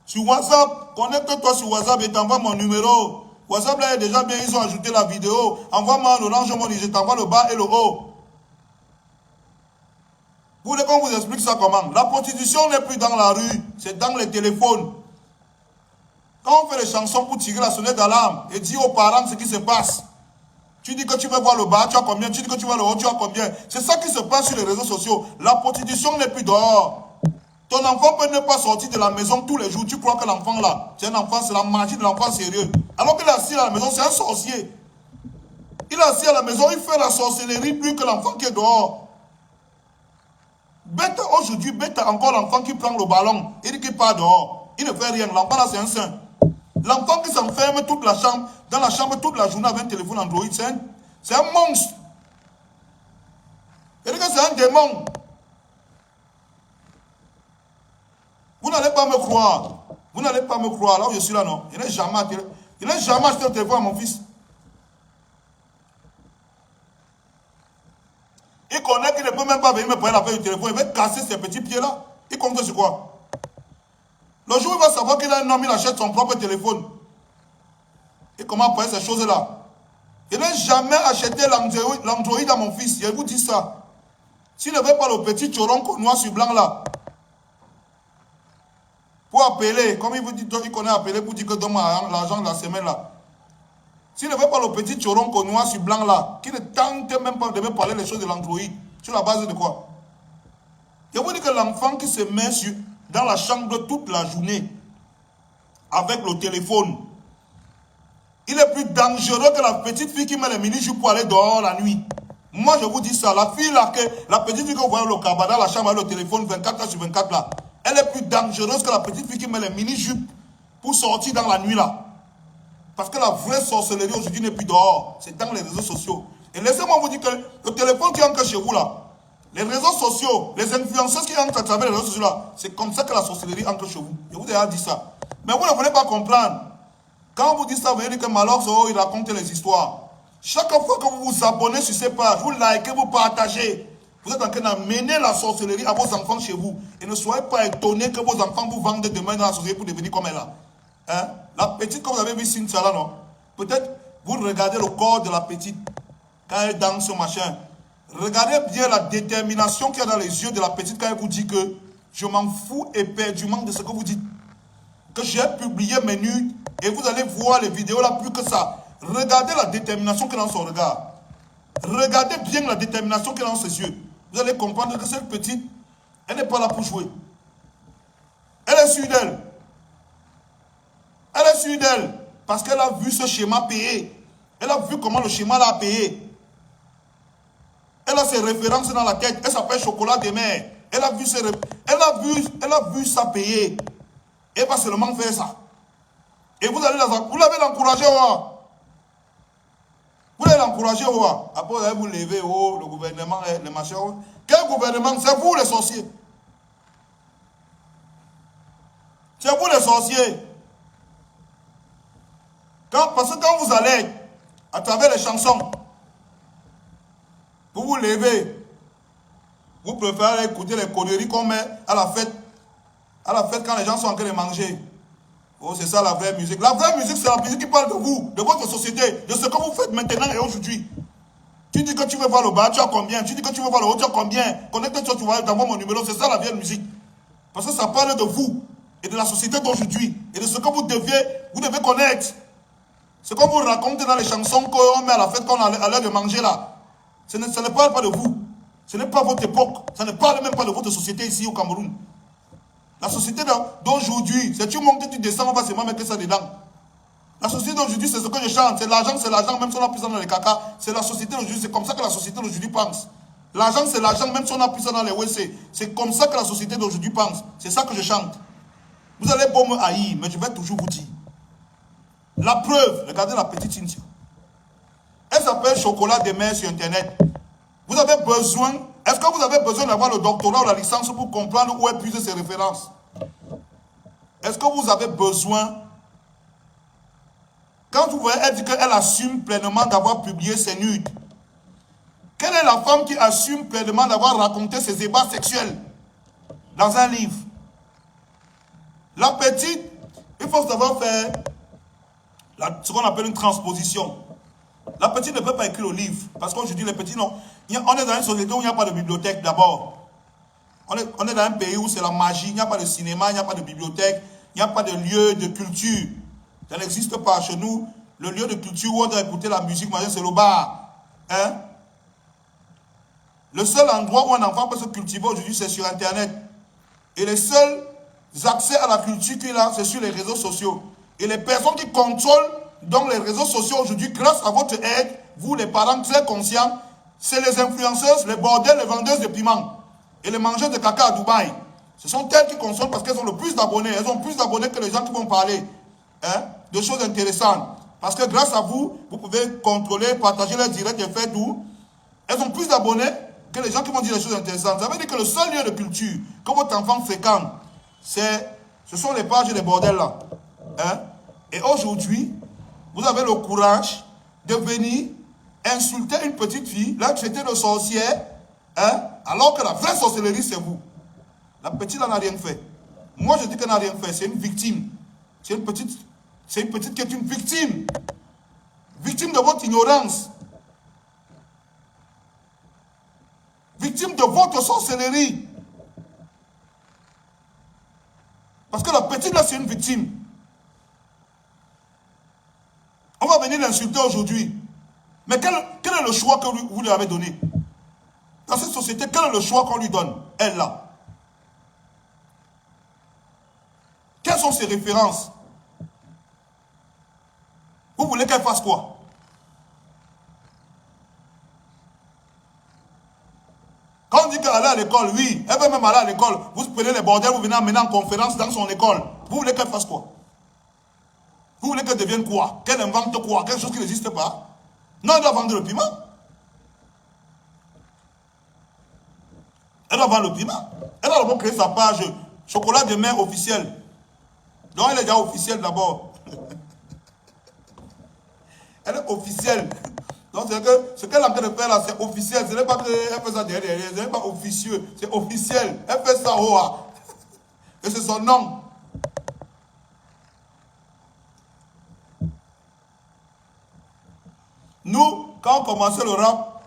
Sur WhatsApp, connecte-toi sur WhatsApp et t'envoie mon numéro. WhatsApp là est déjà bien, ils ont ajouté la vidéo. Envoie-moi un Orange Money, je t'envoie le bas et le haut. Vous voulez qu'on vous explique ça comment? La prostitution n'est plus dans la rue, c'est dans les téléphones. Quand on fait les chansons pour tirer la sonnette d'alarme et dire aux parents ce qui se passe, tu dis que tu veux voir le bas, tu as combien? Tu dis que tu veux le haut, tu as combien? C'est ça qui se passe sur les réseaux sociaux. La prostitution n'est plus dehors. Ton enfant peut ne pas sortir de la maison tous les jours. Tu crois que l'enfant là, c'est un enfant, c'est la magie de l'enfant sérieux. Alors qu'il est assis à la maison, c'est un sorcier. Il est assis à la maison, il fait la sorcellerie plus que l'enfant qui est dehors. Bête aujourd'hui, bête encore l'enfant qui prend le ballon. Il dit qu'il part dehors. Il ne fait rien. L'enfant là, c'est un saint. L'enfant qui s'enferme toute la chambre, dans la chambre toute la journée avec un téléphone Android, c'est un monstre. Il dit que c'est un démon. Vous n'allez pas me croire. Vous n'allez pas me croire. Là où je suis là, non. Il n'a jamais acheté un téléphone à mon fils. Il connaît qu'il ne peut même pas venir me prendre la feuille du téléphone. Il va casser ses petits pieds là. Il compte sur quoi? Le jour où il va savoir qu'il a un homme, il achète son propre téléphone. Et comment prendre ces choses-là? Il n'a jamais acheté l'Android à mon fils. Je vous dis ça. S'il ne veut pas le petit choron noir sur blanc là, pour appeler, comme il vous dit, il connaît appeler pour dire que donne-moi l'argent de la semaine là. S'il ne veut pas le petit choron noir sur blanc là, qui ne tente même pas de me parler les choses de l'Android, sur la base de quoi? Je vous dis que l'enfant qui se met dans la chambre toute la journée, avec le téléphone, il est plus dangereux que la petite fille qui met les mini-jupes pour aller dehors la nuit. Moi je vous dis ça, la fille là, la petite fille que vous voyez le cabas dans la chambre avec le téléphone 24 heures sur 24 là, elle est plus dangereuse que la petite fille qui met les mini-jupes pour sortir dans la nuit là. Parce que la vraie sorcellerie aujourd'hui n'est plus dehors. C'est dans les réseaux sociaux. Et laissez-moi vous dire que le téléphone qui entre chez vous là, les réseaux sociaux, les influenceurs qui entrent à travers les réseaux sociaux là, c'est comme ça que la sorcellerie entre chez vous. Je vous ai déjà dit ça. Mais vous ne voulez pas comprendre. Quand on vous dit ça, vous voyez que Malox, il raconte les histoires. Chaque fois que vous vous abonnez sur ces pages, vous likez, vous partagez, vous êtes en train d'amener la sorcellerie à vos enfants chez vous. Et ne soyez pas étonnés que vos enfants vous vendent demain dans la société pour devenir comme elle là. Hein? La petite, comme vous avez vu Cynthia là, non? Peut-être vous regardez le corps de la petite quand elle danse ce machin. Regardez bien la détermination qu'il y a dans les yeux de la petite quand elle vous dit que je m'en fous éperdument de ce que vous dites. Que j'ai publié mes nudes et vous allez voir les vidéos là plus que ça. Regardez la détermination qu'il y a dans son regard. Regardez bien la détermination qu'il y a dans ses yeux. Vous allez comprendre que cette petite, elle n'est pas là pour jouer. Elle est sûre d'elle. Elle est sûre d'elle parce qu'elle a vu ce schéma payer. Elle a vu comment le schéma l'a payé. Elle a ses références dans la tête. Elle s'appelle Chocolat de mer. Elle a vu ça payer. Elle va seulement faire ça. Et vous l'avez l'encourager. Vous allez l'encourager. Après, vous allez vous lever. Le gouvernement, les machins. Quel gouvernement? C'est vous les sorciers. C'est vous les sorciers. Parce que quand vous allez, à travers les chansons, vous vous levez, vous préférez écouter les conneries qu'on met à la fête quand les gens sont en train de manger. Oh, c'est ça la vraie musique. La vraie musique, c'est la musique qui parle de vous, de votre société, de ce que vous faites maintenant et aujourd'hui. Tu dis que tu veux voir le bas, tu as combien? Tu dis que tu veux voir le haut, tu as combien? Connecte-toi, tu vois, t'envoies mon numéro, c'est ça la vraie musique. Parce que ça parle de vous et de la société d'aujourd'hui et de ce que vous devez connaître. Ce qu'on vous raconte dans les chansons qu'on met à la fête qu'on a l'air de manger là, ça ne parle pas de vous. Ce n'est pas votre époque. Ça ne parle même pas de votre société ici au Cameroun. La société d'aujourd'hui, c'est tu montes, tu descends, on va seulement mettre ça dedans. La société d'aujourd'hui, c'est ce que je chante. C'est l'argent, même si on a pris ça dans les caca. C'est la société d'aujourd'hui, c'est comme ça que la société d'aujourd'hui pense. L'argent, c'est l'argent, même si on a pris ça dans les WC. C'est comme ça que la société d'aujourd'hui pense. C'est ça que je chante. Vous allez beau me haïr, mais je vais toujours vous dire. La preuve, regardez la petite Cynthia. Elle s'appelle Chocolat de mer sur Internet. Vous avez besoin, est-ce que vous avez besoin d'avoir le doctorat ou la licence pour comprendre où elle puise ses références? Est-ce que vous avez besoin? Quand vous voyez, elle dit qu'elle assume pleinement d'avoir publié ses nudes. Quelle est la femme qui assume pleinement d'avoir raconté ses ébats sexuels dans un livre? La petite, il faut savoir faire ce qu'on appelle une transposition. La petite ne peut pas écrire le livre. Parce qu'aujourd'hui, les petits, non. On est dans une société où il n'y a pas de bibliothèque d'abord. On est dans un pays où c'est la magie. Il n'y a pas de cinéma, il n'y a pas de bibliothèque. Il n'y a pas de lieu de culture. Ça n'existe pas chez nous. Le lieu de culture où on doit écouter la musique, c'est le bar. Hein? Le seul endroit où un enfant peut se cultiver aujourd'hui, c'est sur Internet. Et les seuls accès à la culture qu'il a, c'est sur les réseaux sociaux. Et les personnes qui contrôlent donc les réseaux sociaux aujourd'hui, grâce à votre aide, vous les parents très conscients, c'est les influenceuses, les bordels, les vendeuses de piments et les mangeurs de caca à Dubaï. Ce sont elles qui contrôlent parce qu'elles ont le plus d'abonnés. Elles ont plus d'abonnés que les gens qui vont parler de choses intéressantes. Parce que grâce à vous, vous pouvez contrôler, partager les directs et faire tout. Elles ont plus d'abonnés que les gens qui vont dire des choses intéressantes. Ça veut dire que le seul lieu de culture que votre enfant fréquente, ce sont les pages et les bordels là. Et aujourd'hui, vous avez le courage de venir insulter une petite fille, la traiter de sorcière, alors que la vraie sorcellerie, c'est vous. La petite, elle n'a rien fait. Moi, je dis qu'elle n'a rien fait. C'est une victime. C'est une petite qui est une victime. Victime de votre ignorance. Victime de votre sorcellerie. Parce que la petite, là, c'est une victime. On va venir l'insulter aujourd'hui. Mais quel est le choix que vous lui avez donné? Dans cette société, quel est le choix qu'on lui donne? Elle, là. Quelles sont ses références? Vous voulez qu'elle fasse quoi? Quand on dit qu'elle est à l'école, oui, elle veut même aller à l'école. Vous prenez les bordels, vous venez amener en conférence dans son école. Vous voulez qu'elle fasse quoi? Vous voulez qu'elle devienne quoi? Qu'elle invente quoi? Quelque chose qui n'existe pas? Non, elle doit vendre le piment. Elle doit vendre le piment. Elle doit d'abord créer sa page Chocolat de mer officielle. Donc elle est déjà officielle d'abord. Elle est officielle. Donc c'est que ce qu'elle est en train de faire là, c'est officiel. Ce n'est pas qu'elle fait ça derrière. Ce n'est pas officieux. C'est officiel. Elle fait ça au haut. Et c'est son nom. Nous, quand on commençait le rap,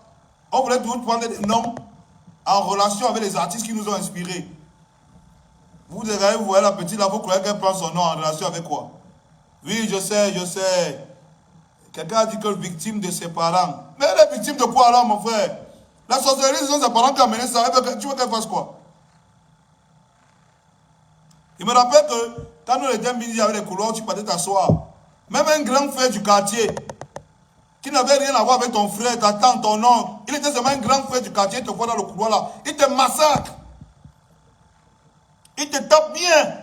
on voulait toujours prendre des noms en relation avec les artistes qui nous ont inspirés. Vous voyez la petite là, vous croyez qu'elle prend son nom en relation avec quoi? Oui, je sais. Quelqu'un a dit qu'elle est victime de ses parents. Mais elle est victime de quoi alors, mon frère? La sorcellerie, ce sont ses parents qui ont amené ça. Tu veux qu'elle fasse quoi? Il me rappelle que quand nous étions midi avec les couloirs, tu partais t'asseoir. Même un grand frère du quartier, qui n'avait rien à voir avec ton frère, ta tante, ton oncle, il était seulement un grand frère du quartier, il te voit dans le couloir là, il te massacre. Il te tape bien.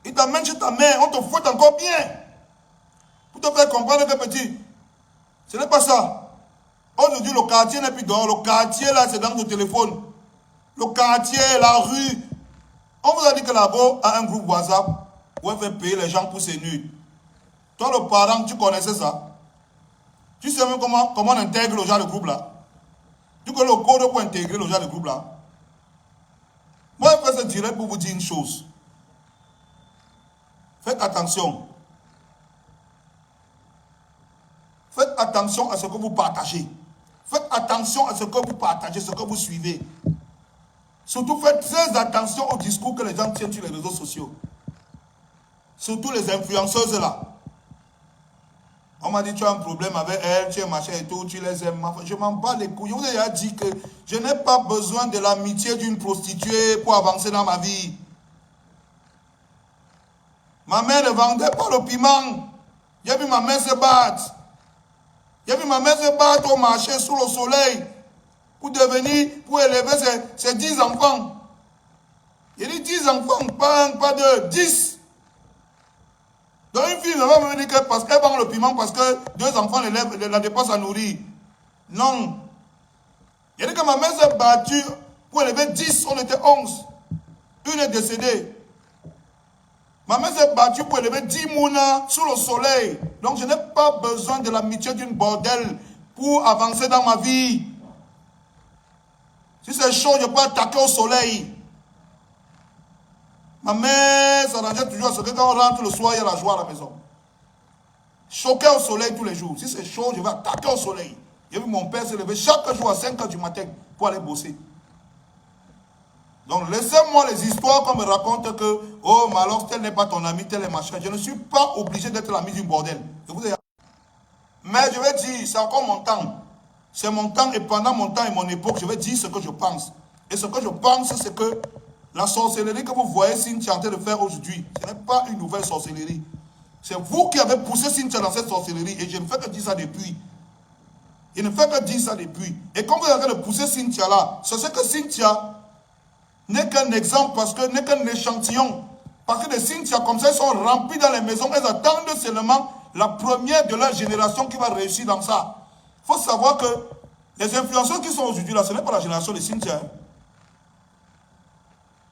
Il t'amène chez ta mère, on te fouette encore bien. Pour te faire comprendre que petit, ce n'est pas ça. Aujourd'hui, le quartier n'est plus dehors. Le quartier là, c'est dans ton téléphone. Le quartier, la rue. On vous a dit que là-bas, a un groupe WhatsApp où on fait payer les gens pour ses nuits. Toi, le parent, tu connaissais ça? Tu sais même comment on intègre le genre de groupe là? Tu connais le code pour intégrer le genre de groupe là? Moi, je fais ce direct pour vous dire une chose. Faites attention. Faites attention à ce que vous partagez. Faites attention à ce que vous partagez, ce que vous suivez. Surtout, faites très attention au discours que les gens tiennent sur les réseaux sociaux. Surtout les influenceuses là. On m'a dit, tu as un problème avec elle, tu es machin et tout, tu les aimes. Je m'en bats les couilles. Je vous ai déjà dit que je n'ai pas besoin de l'amitié d'une prostituée pour avancer dans ma vie. Ma mère ne vendait pas le piment. J'ai vu ma mère se battre. J'ai vu ma mère se battre au marché sous le soleil pour élever ses 10 enfants. Il dit 10 enfants, pas 2, 10. Donc une fille ne va me dire que parce qu'elle vend le piment, parce que deux enfants la dépassent à nourrir. Non. Il a dit que ma mère s'est battue pour élever 10, on était 11. Une est décédée. Ma mère s'est battue pour élever 10 mounas sous le soleil. Donc je n'ai pas besoin de l'amitié d'une bordelle pour avancer dans ma vie. Si c'est chaud, je peux attaquer au soleil. Ma mère s'arrangeait toujours à ce que quand on rentre le soir, il y a la joie à la maison. Choquer au soleil tous les jours. Si c'est chaud, je vais attaquer au soleil. J'ai vu mon père se lever chaque jour à 5 h du matin pour aller bosser. Donc laissez-moi les histoires qu'on me raconte que, oh, mais alors tel n'est pas ton ami, tel est machin. Je ne suis pas obligé d'être l'ami d'une bordel. Mais je vais dire, c'est encore mon temps. C'est mon temps et pendant mon temps et mon époque, je vais dire ce que je pense. Et ce que je pense, c'est que la sorcellerie que vous voyez Cynthia en train de faire aujourd'hui, ce n'est pas une nouvelle sorcellerie. C'est vous qui avez poussé Cynthia dans cette sorcellerie et je ne fais que dire ça depuis. Il ne fait que dire ça depuis. Et quand vous êtes en train de pousser Cynthia là, c'est ce que Cynthia n'est qu'un exemple, parce que n'est qu'un échantillon. Parce que les Cynthia comme ça, ils sont remplis dans les maisons, elles attendent seulement la première de leur génération qui va réussir dans ça. Il faut savoir que les influenceurs qui sont aujourd'hui là, ce n'est pas la génération de Cynthia.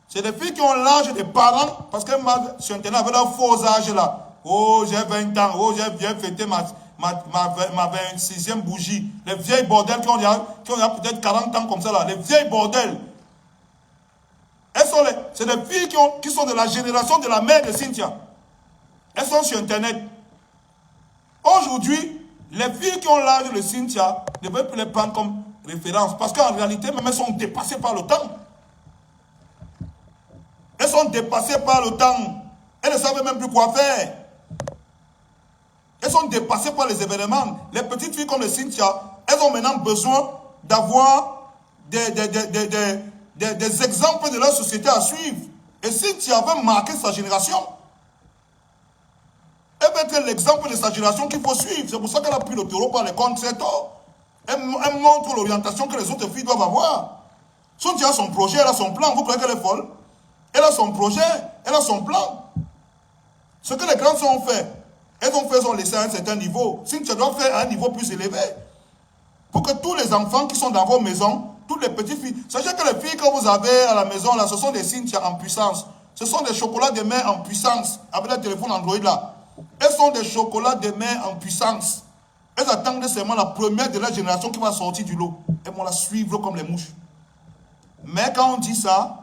C'est des filles qui ont l'âge des parents, parce que sur Internet avait leur faux âge là. Oh, j'ai 20 ans, oh, j'ai bien fêté ma 26e bougie. Les vieilles bordels qui ont peut-être 40 ans comme ça là, les vieilles bordels. C'est des filles qui sont de la génération de la mère de Cynthia. Elles sont sur Internet. Aujourd'hui, les filles qui ont l'âge de Cynthia ne peuvent plus les prendre comme référence. Parce qu'en réalité, même elles sont dépassées par le temps. Elles sont dépassées par le temps. Elles ne savent même plus quoi faire. Elles sont dépassées par les événements. Les petites filles comme les Cynthia, elles ont maintenant besoin d'avoir des exemples de leur société à suivre. Et Cynthia veut marquer sa génération. Elle veut être l'exemple de sa génération qu'il faut suivre. C'est pour ça qu'elle a pris le taureau par les cornes très tôt. Elle montre l'orientation que les autres filles doivent avoir. Cynthia a son projet, elle a son plan. Vous croyez qu'elle est folle? Elle a son projet, elle a son plan. Ce que les grandes ont fait, elles ont laissé à un certain niveau. Cynthia doit faire à un niveau plus élevé. Pour que tous les enfants qui sont dans vos maisons, toutes les petites filles, sachez que les filles que vous avez à la maison, là, ce sont des Cynthia en puissance. Ce sont des chocolats de main en puissance, avec le téléphone Android là. Elles sont des chocolats de main en puissance. Elles attendent seulement la première de la génération qui va sortir du lot. Elles vont la suivre comme les mouches. Mais quand on dit ça,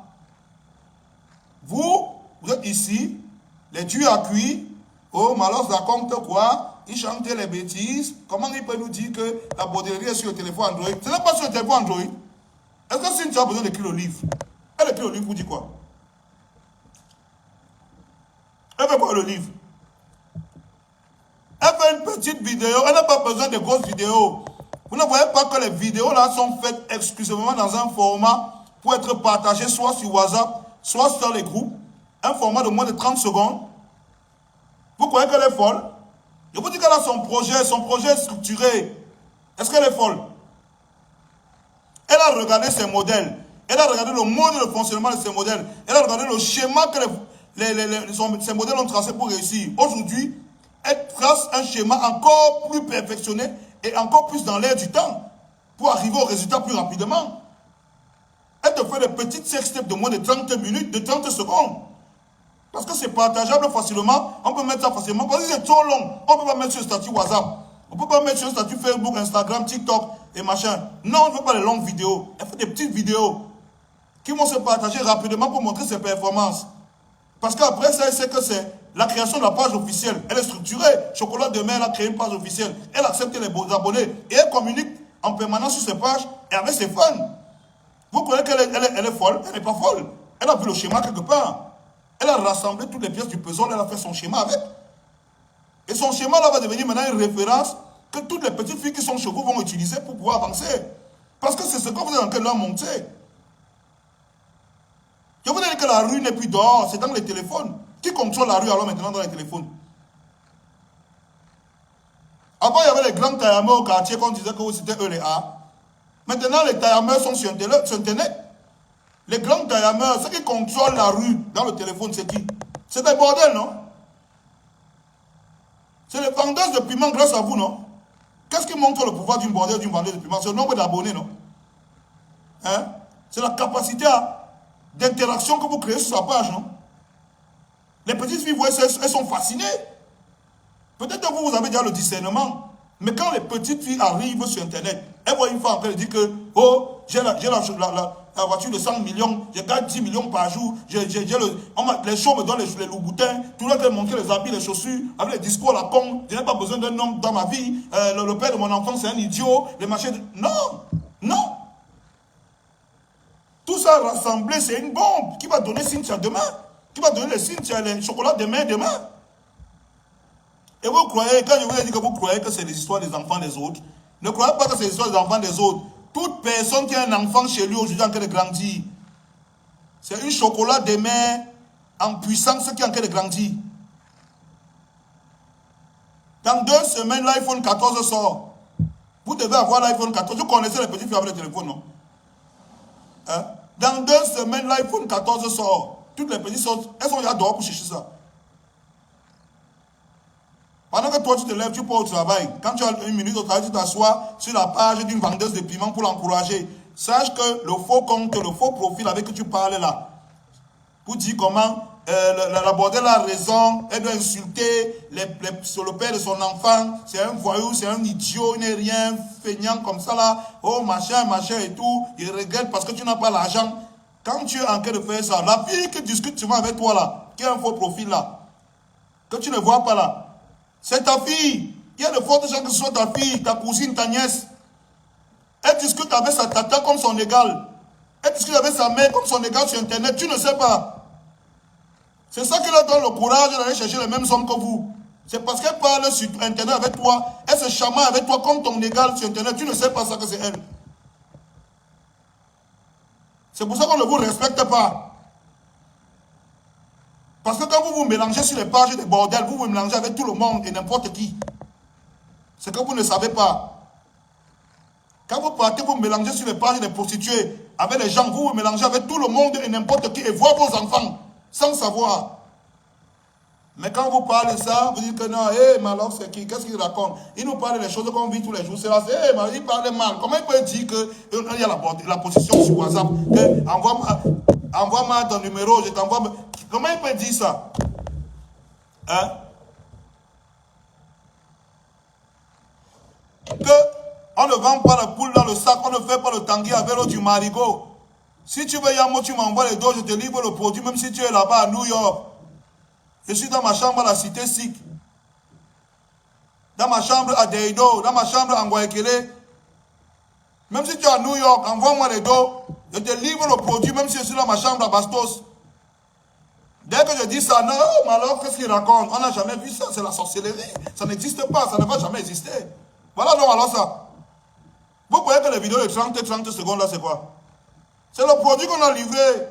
vous êtes ici, les dieux à cuire. Oh, Malos raconte quoi? Il chantait les bêtises. Comment il peut nous dire que la bordellerie est sur le téléphone Android? Ce n'est pas sur le téléphone Android. Est-ce que Cynthia a besoin d'écrire le livre? Elle écrit le livre pour dire quoi? Elle fait quoi le livre? Elle fait une petite vidéo. Elle n'a pas besoin de grosses vidéos. Vous ne voyez pas que les vidéos là sont faites exclusivement dans un format pour être partagées soit sur WhatsApp, soit sur les groupes. Un format de moins de 30 secondes. Vous croyez qu'elle est folle? Je vous dis qu'elle a son projet est structuré. Est-ce qu'elle est folle? Elle a regardé ses modèles. Elle a regardé le mode de fonctionnement de ses modèles. Elle a regardé le schéma que ces modèles ont tracé pour réussir. Aujourd'hui, elle trace un schéma encore plus perfectionné et encore plus dans l'air du temps pour arriver au résultat plus rapidement. Elle te fait des petites sextapes de moins de 30 minutes, de 30 secondes. Parce que c'est partageable facilement, on peut mettre ça facilement. Parce que c'est trop long, on ne peut pas mettre sur le statut WhatsApp. On ne peut pas mettre sur le statut Facebook, Instagram, TikTok et machin. Non, on ne veut pas les longues vidéos. Elle fait des petites vidéos qui vont se partager rapidement pour montrer ses performances. Parce qu'après ça, elle sait que c'est la création de la page officielle. Elle est structurée. Chocolat Demain, elle a créé une page officielle. Elle accepte les abonnés et elle communique en permanence sur ses pages et avec ses fans. Vous croyez qu'elle est folle? Elle n'est pas folle. Elle a vu le schéma quelque part. Elle a rassemblé toutes les pièces du puzzle, elle a fait son schéma avec. Et son schéma là va devenir maintenant une référence que toutes les petites filles qui sont chez vous vont utiliser pour pouvoir avancer. Parce que c'est ce que vous êtes en train de leur montrer. Je vous dis que la rue n'est plus dehors, c'est dans les téléphones. Qui contrôle la rue alors maintenant dans les téléphones? Avant, il y avait les grands taillameurs au quartier qu'on disait que c'était eux les A. Maintenant, les taillameurs sont sur Internet. Les grands taillameurs, ceux qui contrôlent la rue dans le téléphone, c'est qui? C'est des bordels, non? C'est les vendeuses de piment grâce à vous, non? Qu'est-ce qui montre le pouvoir d'une vendeuse de piment? C'est le nombre d'abonnés, non? Hein? C'est la capacité d'interaction que vous créez sur sa page, non? Les petites filles, vous voyez, elles sont fascinées. Peut-être que vous avez déjà le discernement. Mais quand les petites filles arrivent sur Internet, elles voient une femme en train de dire que, oh, j'ai la voiture de 100 millions, je gagne 10 millions par jour, les shows me donnent les loups-boutins, tout le monde veut montrer les habits, les chaussures, avec les discours à la con, je n'ai pas besoin d'un homme dans ma vie, le père de mon enfant c'est un idiot, les machins de... Non, non. Tout ça rassemblé, c'est une bombe qui va donner Cynthia demain, qui va donner les Cynthia, les chocolats demain. Et vous croyez, quand je vous ai dit que vous croyez que c'est les histoires des enfants des autres, ne croyez pas que c'est les histoires des enfants des autres. Toute personne qui a un enfant chez lui aujourd'hui en train de grandir, c'est un chocolat de mer en puissance qui est en train de grandir. Dans 2 semaines, l'iPhone 14 sort. Vous devez avoir l'iPhone 14. Vous connaissez les petits filles avec le téléphone, non? Hein? Dans 2 semaines, l'iPhone 14 sort. Toutes les petites sortent, elles sont déjà dehors pour chercher ça. Pendant que toi tu te lèves, tu pars au travail. Quand tu as 1 minute au travail, tu t'assois sur la page d'une vendeuse de piment pour l'encourager. Sache que le faux compte, le faux profil avec que tu parles là, pour dire comment la bordelle a raison, elle doit insulter sur le père de son enfant, c'est un voyou, c'est un idiot, il n'est rien, feignant comme ça là, oh machin et tout, il regrette parce que tu n'as pas l'argent. Quand tu es en train de faire ça, la fille qui discute souvent avec toi là, qui a un faux profil là, que tu ne vois pas là, c'est ta fille. Il y a de fortes chances que ce soit ta fille, ta cousine, ta nièce. Elle discute avec sa tata comme son égal. Elle discute avec sa mère comme son égal sur Internet. Tu ne sais pas. C'est ça qui leur donne le courage d'aller chercher les mêmes hommes que vous. C'est parce qu'elle parle sur Internet avec toi. Elle se chamaille avec toi comme ton égal sur Internet. Tu ne sais pas ça que c'est elle. C'est pour ça qu'on ne vous respecte pas. Parce que quand vous vous mélangez sur les pages des bordels, vous vous mélangez avec tout le monde et n'importe qui. C'est que vous ne savez pas. Quand vous partez, vous mélangez sur les pages des prostituées avec les gens, vous vous mélangez avec tout le monde et n'importe qui et voir vos enfants sans savoir. Mais quand vous parlez de ça, vous dites que non, hé, Malok, c'est qui? Qu'est-ce qu'il raconte? Il nous parle des choses qu'on vit tous les jours. C'est là, hé, il parle mal. Comment il peut dire qu'il y a la position sur WhatsApp? Envoie-moi ton numéro, je t'envoie. Comment il peut dire ça? Hein? On ne vend pas la poule dans le sac, on ne fait pas le tanguy avec l'eau du marigot. Si tu veux Yamo, tu m'envoies les dos, je te livre le produit, même si tu es là-bas à New York. Je suis dans ma chambre à la cité Sikh. Dans ma chambre à Deido, dans ma chambre à Nguaekele. Même si tu es à New York, envoie-moi les dos, je te livre le produit, même si je suis dans ma chambre à Bastos. Dès que je dis ça, non, mais alors qu'est-ce qu'il raconte? On n'a jamais vu ça, c'est la sorcellerie. Ça n'existe pas, ça ne va jamais exister. Voilà donc alors ça. Vous voyez que les vidéos de 30 secondes là, c'est quoi? C'est le produit qu'on a livré.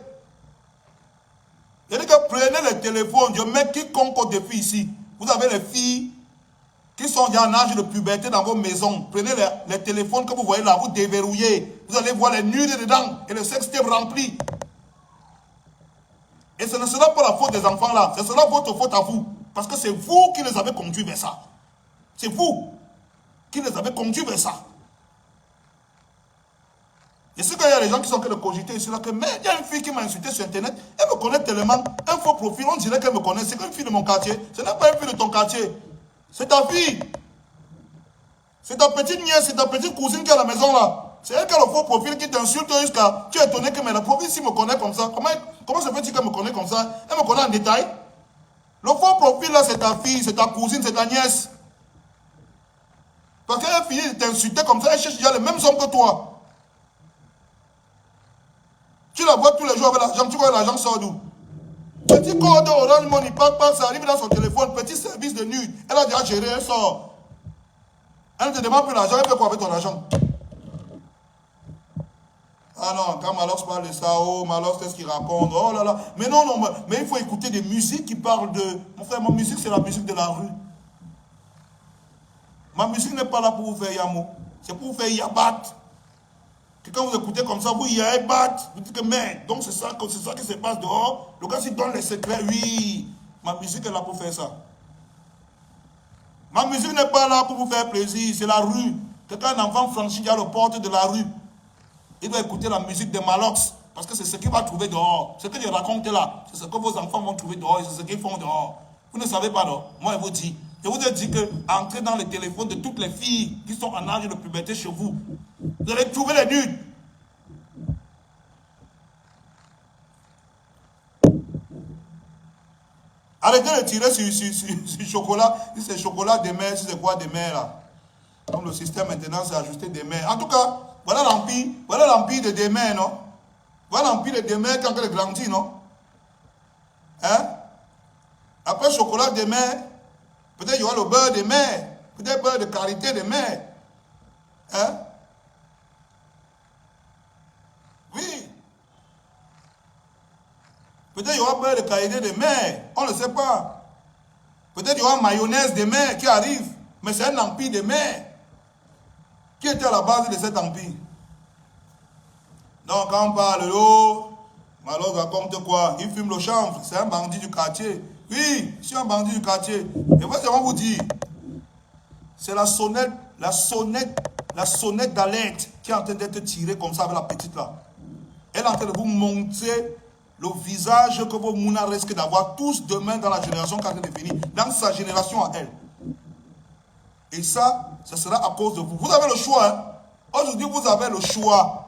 Il dit que prenez les téléphones, je mets quiconque au défi ici. Vous avez les filles qui sont en âge de puberté dans vos maisons. Prenez les téléphones que vous voyez là, vous déverrouillez. Vous allez voir les nudes dedans et le sextape rempli. Et ce ne sera pas la faute des enfants là, ce sera votre faute à vous. Parce que c'est vous qui les avez conduits vers ça. C'est vous qui les avez conduits vers ça. Et c'est qu'il y a des gens qui sont en train de cogiter ici là que, mais il y a une fille qui m'a insulté sur Internet, elle me connaît tellement, un faux profil, on dirait qu'elle me connaît, c'est une fille de mon quartier, ce n'est pas une fille de ton quartier, c'est ta fille. C'est ta petite nièce, c'est ta petite cousine qui est à la maison là. C'est elle qui a le faux profil qui t'insulte jusqu'à... Tu es étonné que mais la profil si me connaît comme ça. Comment ça fait-il qu'elle me connaît comme ça? Elle me connaît en détail. Le faux profil là, c'est ta fille, c'est ta cousine, c'est ta nièce. Parce qu'elle finit de t'insulter comme ça, elle cherche déjà les mêmes hommes que toi. Tu la vois tous les jours avec l'argent, tu vois l'argent sort d'où? Petit code Orange Money, ça arrive dans son téléphone, petit service de nuit. Elle a déjà géré, elle sort. Elle ne te demande plus l'argent, elle fait quoi avec ton argent? Ah non, quand Malox parle de ça, oh Malox, qu'est-ce qu'il raconte? Oh là là. Mais non, mais il faut écouter des musiques qui parlent de... Mon frère, ma musique, c'est la musique de la rue. Ma musique n'est pas là pour vous faire Yamo. C'est pour vous faire Yabat. Que quand vous écoutez comme ça, vous Yabat, vous dites que merde, donc c'est ça qui se passe dehors. Le gars, s'il donne les secrets, oui. Ma musique est là pour faire ça. Ma musique n'est pas là pour vous faire plaisir, c'est la rue. Quand un enfant franchit la porte de la rue, il doit écouter la musique de Malox, parce que c'est ce qu'il va trouver dehors. Ce que je raconte là, c'est ce que vos enfants vont trouver dehors, et c'est ce qu'ils font dehors. Vous ne savez pas, non? Moi, je vous dis. Je vous ai dit que entrez dans les téléphones de toutes les filles qui sont en âge de puberté chez vous. Vous allez trouver les nudes. Arrêtez de tirer sur chocolat. Si c'est chocolat de mer, si c'est quoi de mer là. Comme le système maintenant c'est ajusté des mers. En tout cas, voilà l'empire de Démère, non? Voilà l'empire de Démère quand elle grandit, non? Hein? Après chocolat de mer, peut-être il y aura le beurre de mer, peut-être beurre de qualité de mer. Hein? Oui. Peut-être il y aura beurre de qualité de mer, on ne sait pas. Peut-être il y aura mayonnaise de mer qui arrive, mais c'est un empire de mer. Qui était à la base de cet empire? Donc quand on parle de l'eau, Malo raconte quoi? Il fume le chanvre, c'est un bandit du quartier. Oui, je suis un bandit du quartier. Et moi, c'est vous dire. C'est la sonnette d'alerte qui est en train d'être tirée comme ça avec la petite là. Elle est en train de vous montrer le visage que vos mounas risquent d'avoir tous demain dans la génération qui est en train de venir, dans sa génération à elle. Et ça, ce sera à cause de vous. Vous avez le choix. Hein? Aujourd'hui, vous avez le choix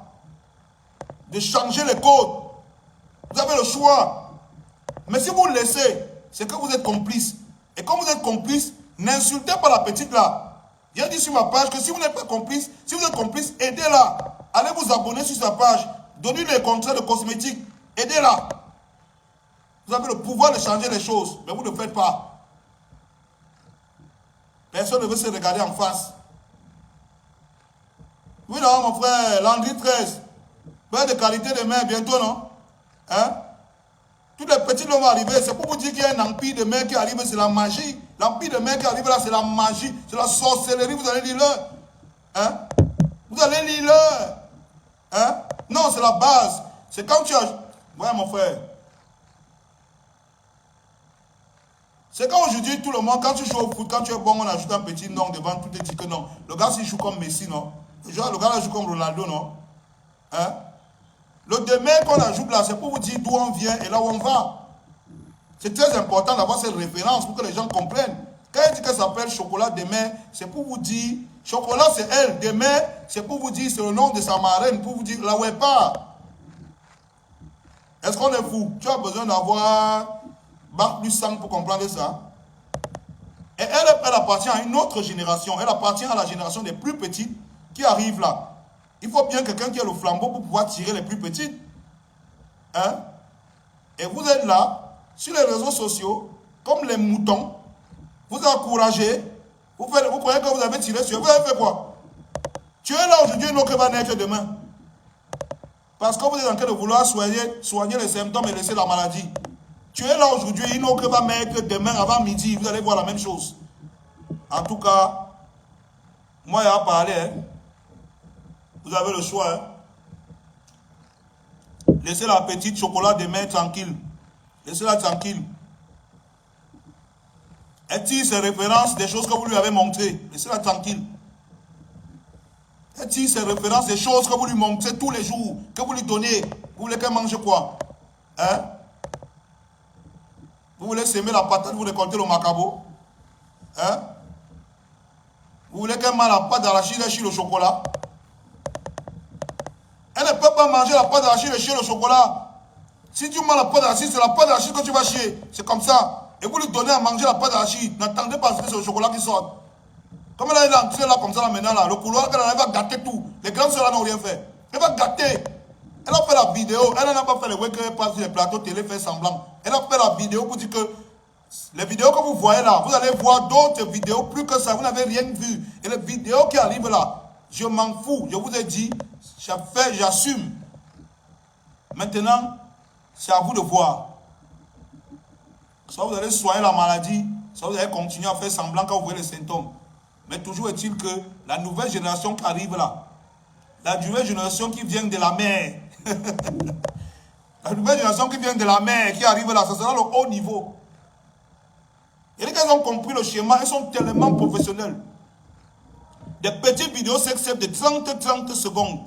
de changer les codes. Vous avez le choix. Mais si vous le laissez, c'est que vous êtes complice. Et comme vous êtes complice, n'insultez pas la petite là. J'ai dit sur ma page que si vous n'êtes pas complice, si vous êtes complice, aidez-la. Allez vous abonner sur sa page. Donnez-lui les contrats de cosmétiques. Aidez-la. Vous avez le pouvoir de changer les choses. Mais vous ne le faites pas. Personne ne veut se regarder en face. Oui, non, mon frère, Landry 13. Beurre de qualité de mer bientôt, non? Hein? Tous les petits vont arriver. C'est pour vous dire qu'il y a un empire de mer qui arrive, c'est la magie. L'empire de mer qui arrive là, c'est la magie. C'est la sorcellerie. Vous allez lire leur. Hein? Vous allez lire leur. Hein? Non, c'est la base. C'est quand tu as... Ouais, mon frère. C'est quand aujourd'hui, tout le monde, quand tu joues au foot, quand tu es bon, on ajoute un petit nom devant, tout est dit que non. Le gars, s'il joue comme Messi, non? Le gars, là, joue comme Ronaldo, non? Hein? Le demain qu'on ajoute là, c'est pour vous dire d'où on vient et là où on va. C'est très important d'avoir cette référence pour que les gens comprennent. Quand il dit que ça s'appelle chocolat demain, c'est pour vous dire, chocolat c'est elle, demain, c'est pour vous dire, c'est le nom de sa marraine, pour vous dire là où elle part. Est-ce qu'on est fou? Tu as besoin d'avoir Bac plus 5 pour comprendre ça. Et elle appartient à une autre génération. Elle appartient à la génération des plus petites qui arrivent là. Il faut bien quelqu'un qui a le flambeau pour pouvoir tirer les plus petites. Hein? Et vous êtes là, sur les réseaux sociaux, comme les moutons. Vous encouragez. Vous croyez que vous avez tiré sur eux. Vous avez fait quoi? Tu es là aujourd'hui, non que va naître demain. Parce que vous êtes en train de vouloir soigner les symptômes et laisser la maladie. Tu es là aujourd'hui, il n'ont que va mettre demain avant midi, vous allez voir la même chose. En tout cas, moi, il y a parlé. Hein. Vous avez le choix. Hein. Laissez la petite chocolat demain tranquille. Laissez-la tranquille. Elle tire ses références des choses que vous lui avez montrées. Laissez-la tranquille. Elle tire ses références des choses que vous lui montrez tous les jours, que vous lui donnez. Vous voulez qu'elle mange quoi? Hein? Vous voulez semer la patate, vous récoltez le macabo. Hein? Vous voulez qu'elle mange la pâte d'arachide et chie le chocolat. Elle ne peut pas manger la pâte d'arachide et chier le chocolat. Si tu manges la pâte d'arachide, c'est la pâte d'arachide que tu vas chier. C'est comme ça. Et vous lui donnez à manger la pâte d'arachide. N'attendez pas que c'est le chocolat qui sort. Comme elle est entrée là comme ça là maintenant là, le couloir qu'elle va gâter tout. Les grands soeurs n'ont rien fait. Elle va gâter. Elle a fait la vidéo. Elle n'a pas fait le web qu'elle passe sur les plateaux télé, fait semblant. Elle a fait la vidéo pour dire que les vidéos que vous voyez là, vous allez voir d'autres vidéos plus que ça. Vous n'avez rien vu. Et les vidéos qui arrivent là, je m'en fous. Je vous ai dit, j'assume. Maintenant, c'est à vous de voir. Soit vous allez soigner la maladie, soit vous allez continuer à faire semblant quand vous voyez les symptômes. Mais toujours est-il que la nouvelle génération qui arrive là, la nouvelle génération qui vient de la mer, la nouvelle génération qui vient de la mer, qui arrive là, ça sera le haut niveau. Et les gars, ils ont compris le schéma, ils sont tellement professionnels. Des petites vidéos sexuelles de 30 secondes.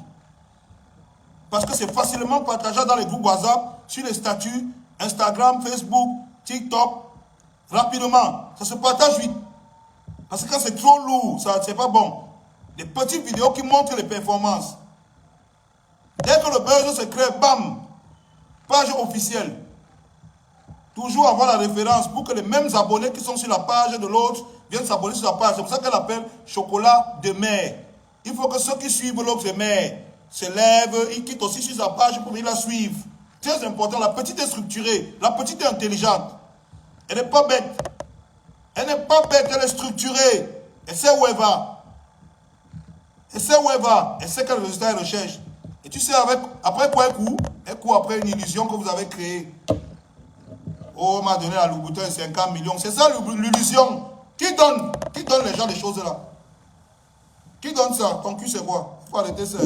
Parce que c'est facilement partageable dans les groupes WhatsApp, sur les statuts, Instagram, Facebook, TikTok. Rapidement, ça se partage vite. Parce que quand c'est trop lourd, c'est pas bon. Des petites vidéos qui montrent les performances. Dès que le buzz se crée, bam, page officielle. Toujours avoir la référence pour que les mêmes abonnés qui sont sur la page de l'autre viennent s'abonner sur la page. C'est pour ça qu'elle appelle chocolat de mer. Il faut que ceux qui suivent l'autre de mer se lèvent, ils quittent aussi sur sa page pour venir la suivre. Très important, la petite est structurée, la petite est intelligente. Elle n'est pas bête. Elle n'est pas bête, elle est structurée. Elle sait où elle va. Elle sait où elle va. Elle sait quel résultat elle recherche. Et tu sais, après quoi elle court après une illusion que vous avez créée. Oh, on m'a donné la Louboutin 50 millions. C'est ça l'illusion. Qui donne les gens des choses là? Qui donne ça? Ton cul c'est quoi? Il faut arrêter ça.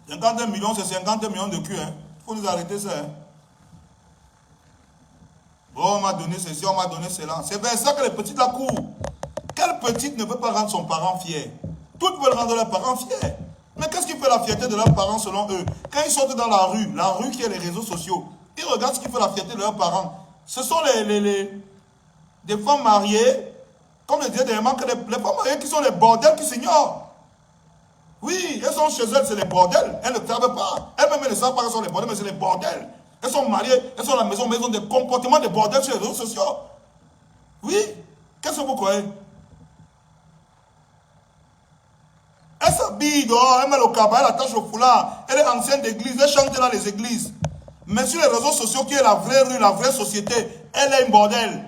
50 millions, c'est 50 millions de cul. Il faut nous arrêter ça. Oh, on m'a donné ceci, on m'a donné cela. C'est vers ça que les petites la courent. Quelle petite ne veut pas rendre son parent fier? Toutes veulent rendre leurs parents fiers. Mais qu'est-ce qui fait la fierté de leurs parents selon eux? Quand ils sortent dans la rue qui est les réseaux sociaux, ils regardent ce qui fait la fierté de leurs parents. Ce sont des femmes mariées, comme je disais dernièrement, que les femmes mariées qui sont les bordels qui s'ignorent. Oui, elles sont chez elles, c'est les bordels. Elles ne savent pas. Elles-mêmes ne savent pas qu'elles sont les bordels, mais c'est les bordels. Elles sont mariées, elles sont à la maison, mais elles ont des comportements de bordel sur les réseaux sociaux. Oui, qu'est-ce que vous croyez? Elle s'habille dehors, elle met le cabas, elle attache le foulard. Elle est ancienne d'église, elle chante dans les églises. Mais sur les réseaux sociaux, qui est la vraie rue, la vraie société, elle est un bordel.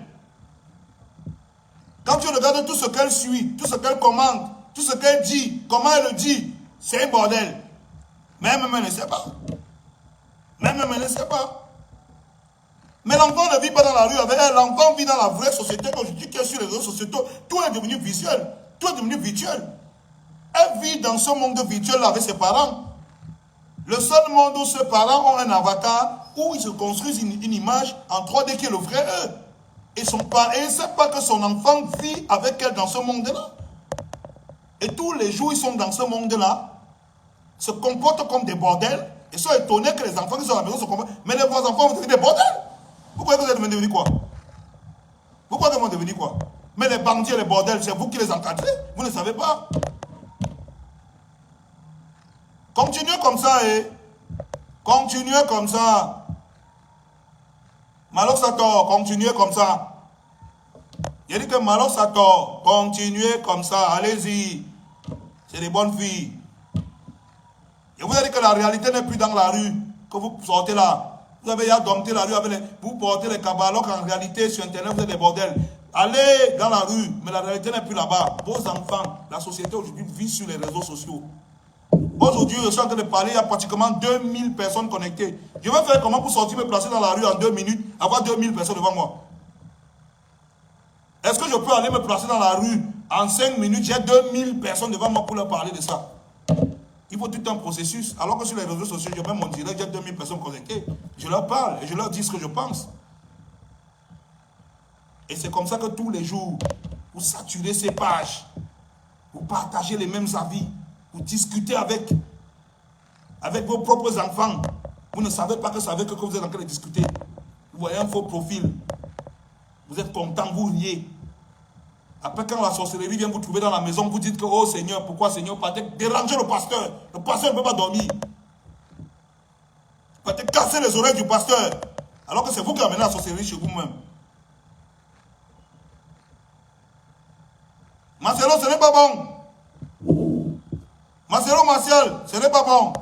Quand tu regardes tout ce qu'elle suit, tout ce qu'elle commande, tout ce qu'elle dit, comment elle le dit, c'est un bordel. Même elle ne sait pas. Même elle ne sait pas. Mais l'enfant ne vit pas dans la rue avec elle. L'enfant vit dans la vraie société qu'aujourd'hui, qui est sur les réseaux sociaux. Tout est devenu visuel. Tout est devenu virtuel. Elle vit dans ce monde virtuel avec ses parents. Le seul monde où ses parents ont un avatar, où ils se construisent une image en 3D qui est le vrai eux. Et son père ne sait pas que son enfant vit avec elle dans ce monde-là. Et tous les jours, ils sont dans ce monde-là, se comportent comme des bordels, et sont étonnés que les enfants qui sont à la maison se comportent. Mais les vos enfants vont devenir des bordels. Vous croyez que vous allez devenir quoi? Vous croyez qu'ils vont devenir quoi? Mais les bandits et les bordels, c'est vous qui les encadrez. Vous ne savez pas. Continuez comme ça, continuez comme ça. Malo Sator, continuez comme ça. Il dit que Malo Sator, continuez comme ça. Allez-y. C'est des bonnes filles. Et vous avez dit que la réalité n'est plus dans la rue. Que vous sortez là. Vous avez dompté la rue avec vous portez les cabas, alors qu'en réalité, sur Internet, vous êtes des bordels. Allez dans la rue, mais la réalité n'est plus là-bas. Vos enfants, la société aujourd'hui vit sur les réseaux sociaux. Aujourd'hui, je suis en train de parler, il y a pratiquement 2000 personnes connectées. Je vais faire comment pour sortir, me placer dans la rue en 2 minutes, avoir 2000 personnes devant moi? Est-ce que je peux aller me placer dans la rue en 5 minutes, j'ai 2000 personnes devant moi pour leur parler de ça? Il faut tout un processus. Alors que sur les réseaux sociaux, je mets mon direct, j'ai 2000 personnes connectées. Je leur parle et je leur dis ce que je pense. Et c'est comme ça que tous les jours, vous saturez ces pages, vous partagez les mêmes avis, vous discutez avec vos propres enfants. Vous ne savez pas que c'est avec eux que vous êtes en train de discuter. Vous voyez un faux profil. Vous êtes content, vous riez. Après, quand la sorcellerie vient vous trouver dans la maison, vous dites que, oh Seigneur, pourquoi Seigneur, peut-être déranger le pasteur. Le pasteur ne peut pas dormir. Peut-être casser les oreilles du pasteur. Alors que c'est vous qui amenez la sorcellerie chez vous-même. Marcelo, ce n'est pas bon. Marcelo, Martial, ce n'est pas bon.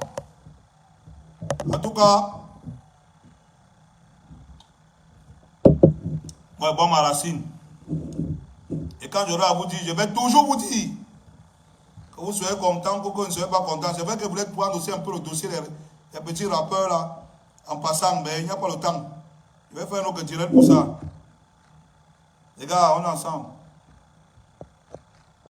En tout cas, moi, bon, ma racine. Et quand j'aurai à vous dire, je vais toujours vous dire que vous soyez content, que vous ne soyez pas content. C'est vrai que vous voulez prendre aussi un peu le dossier des petits rappeurs là, en passant, mais il n'y a pas le temps. Je vais faire un autre direct pour ça. Les gars, on est ensemble.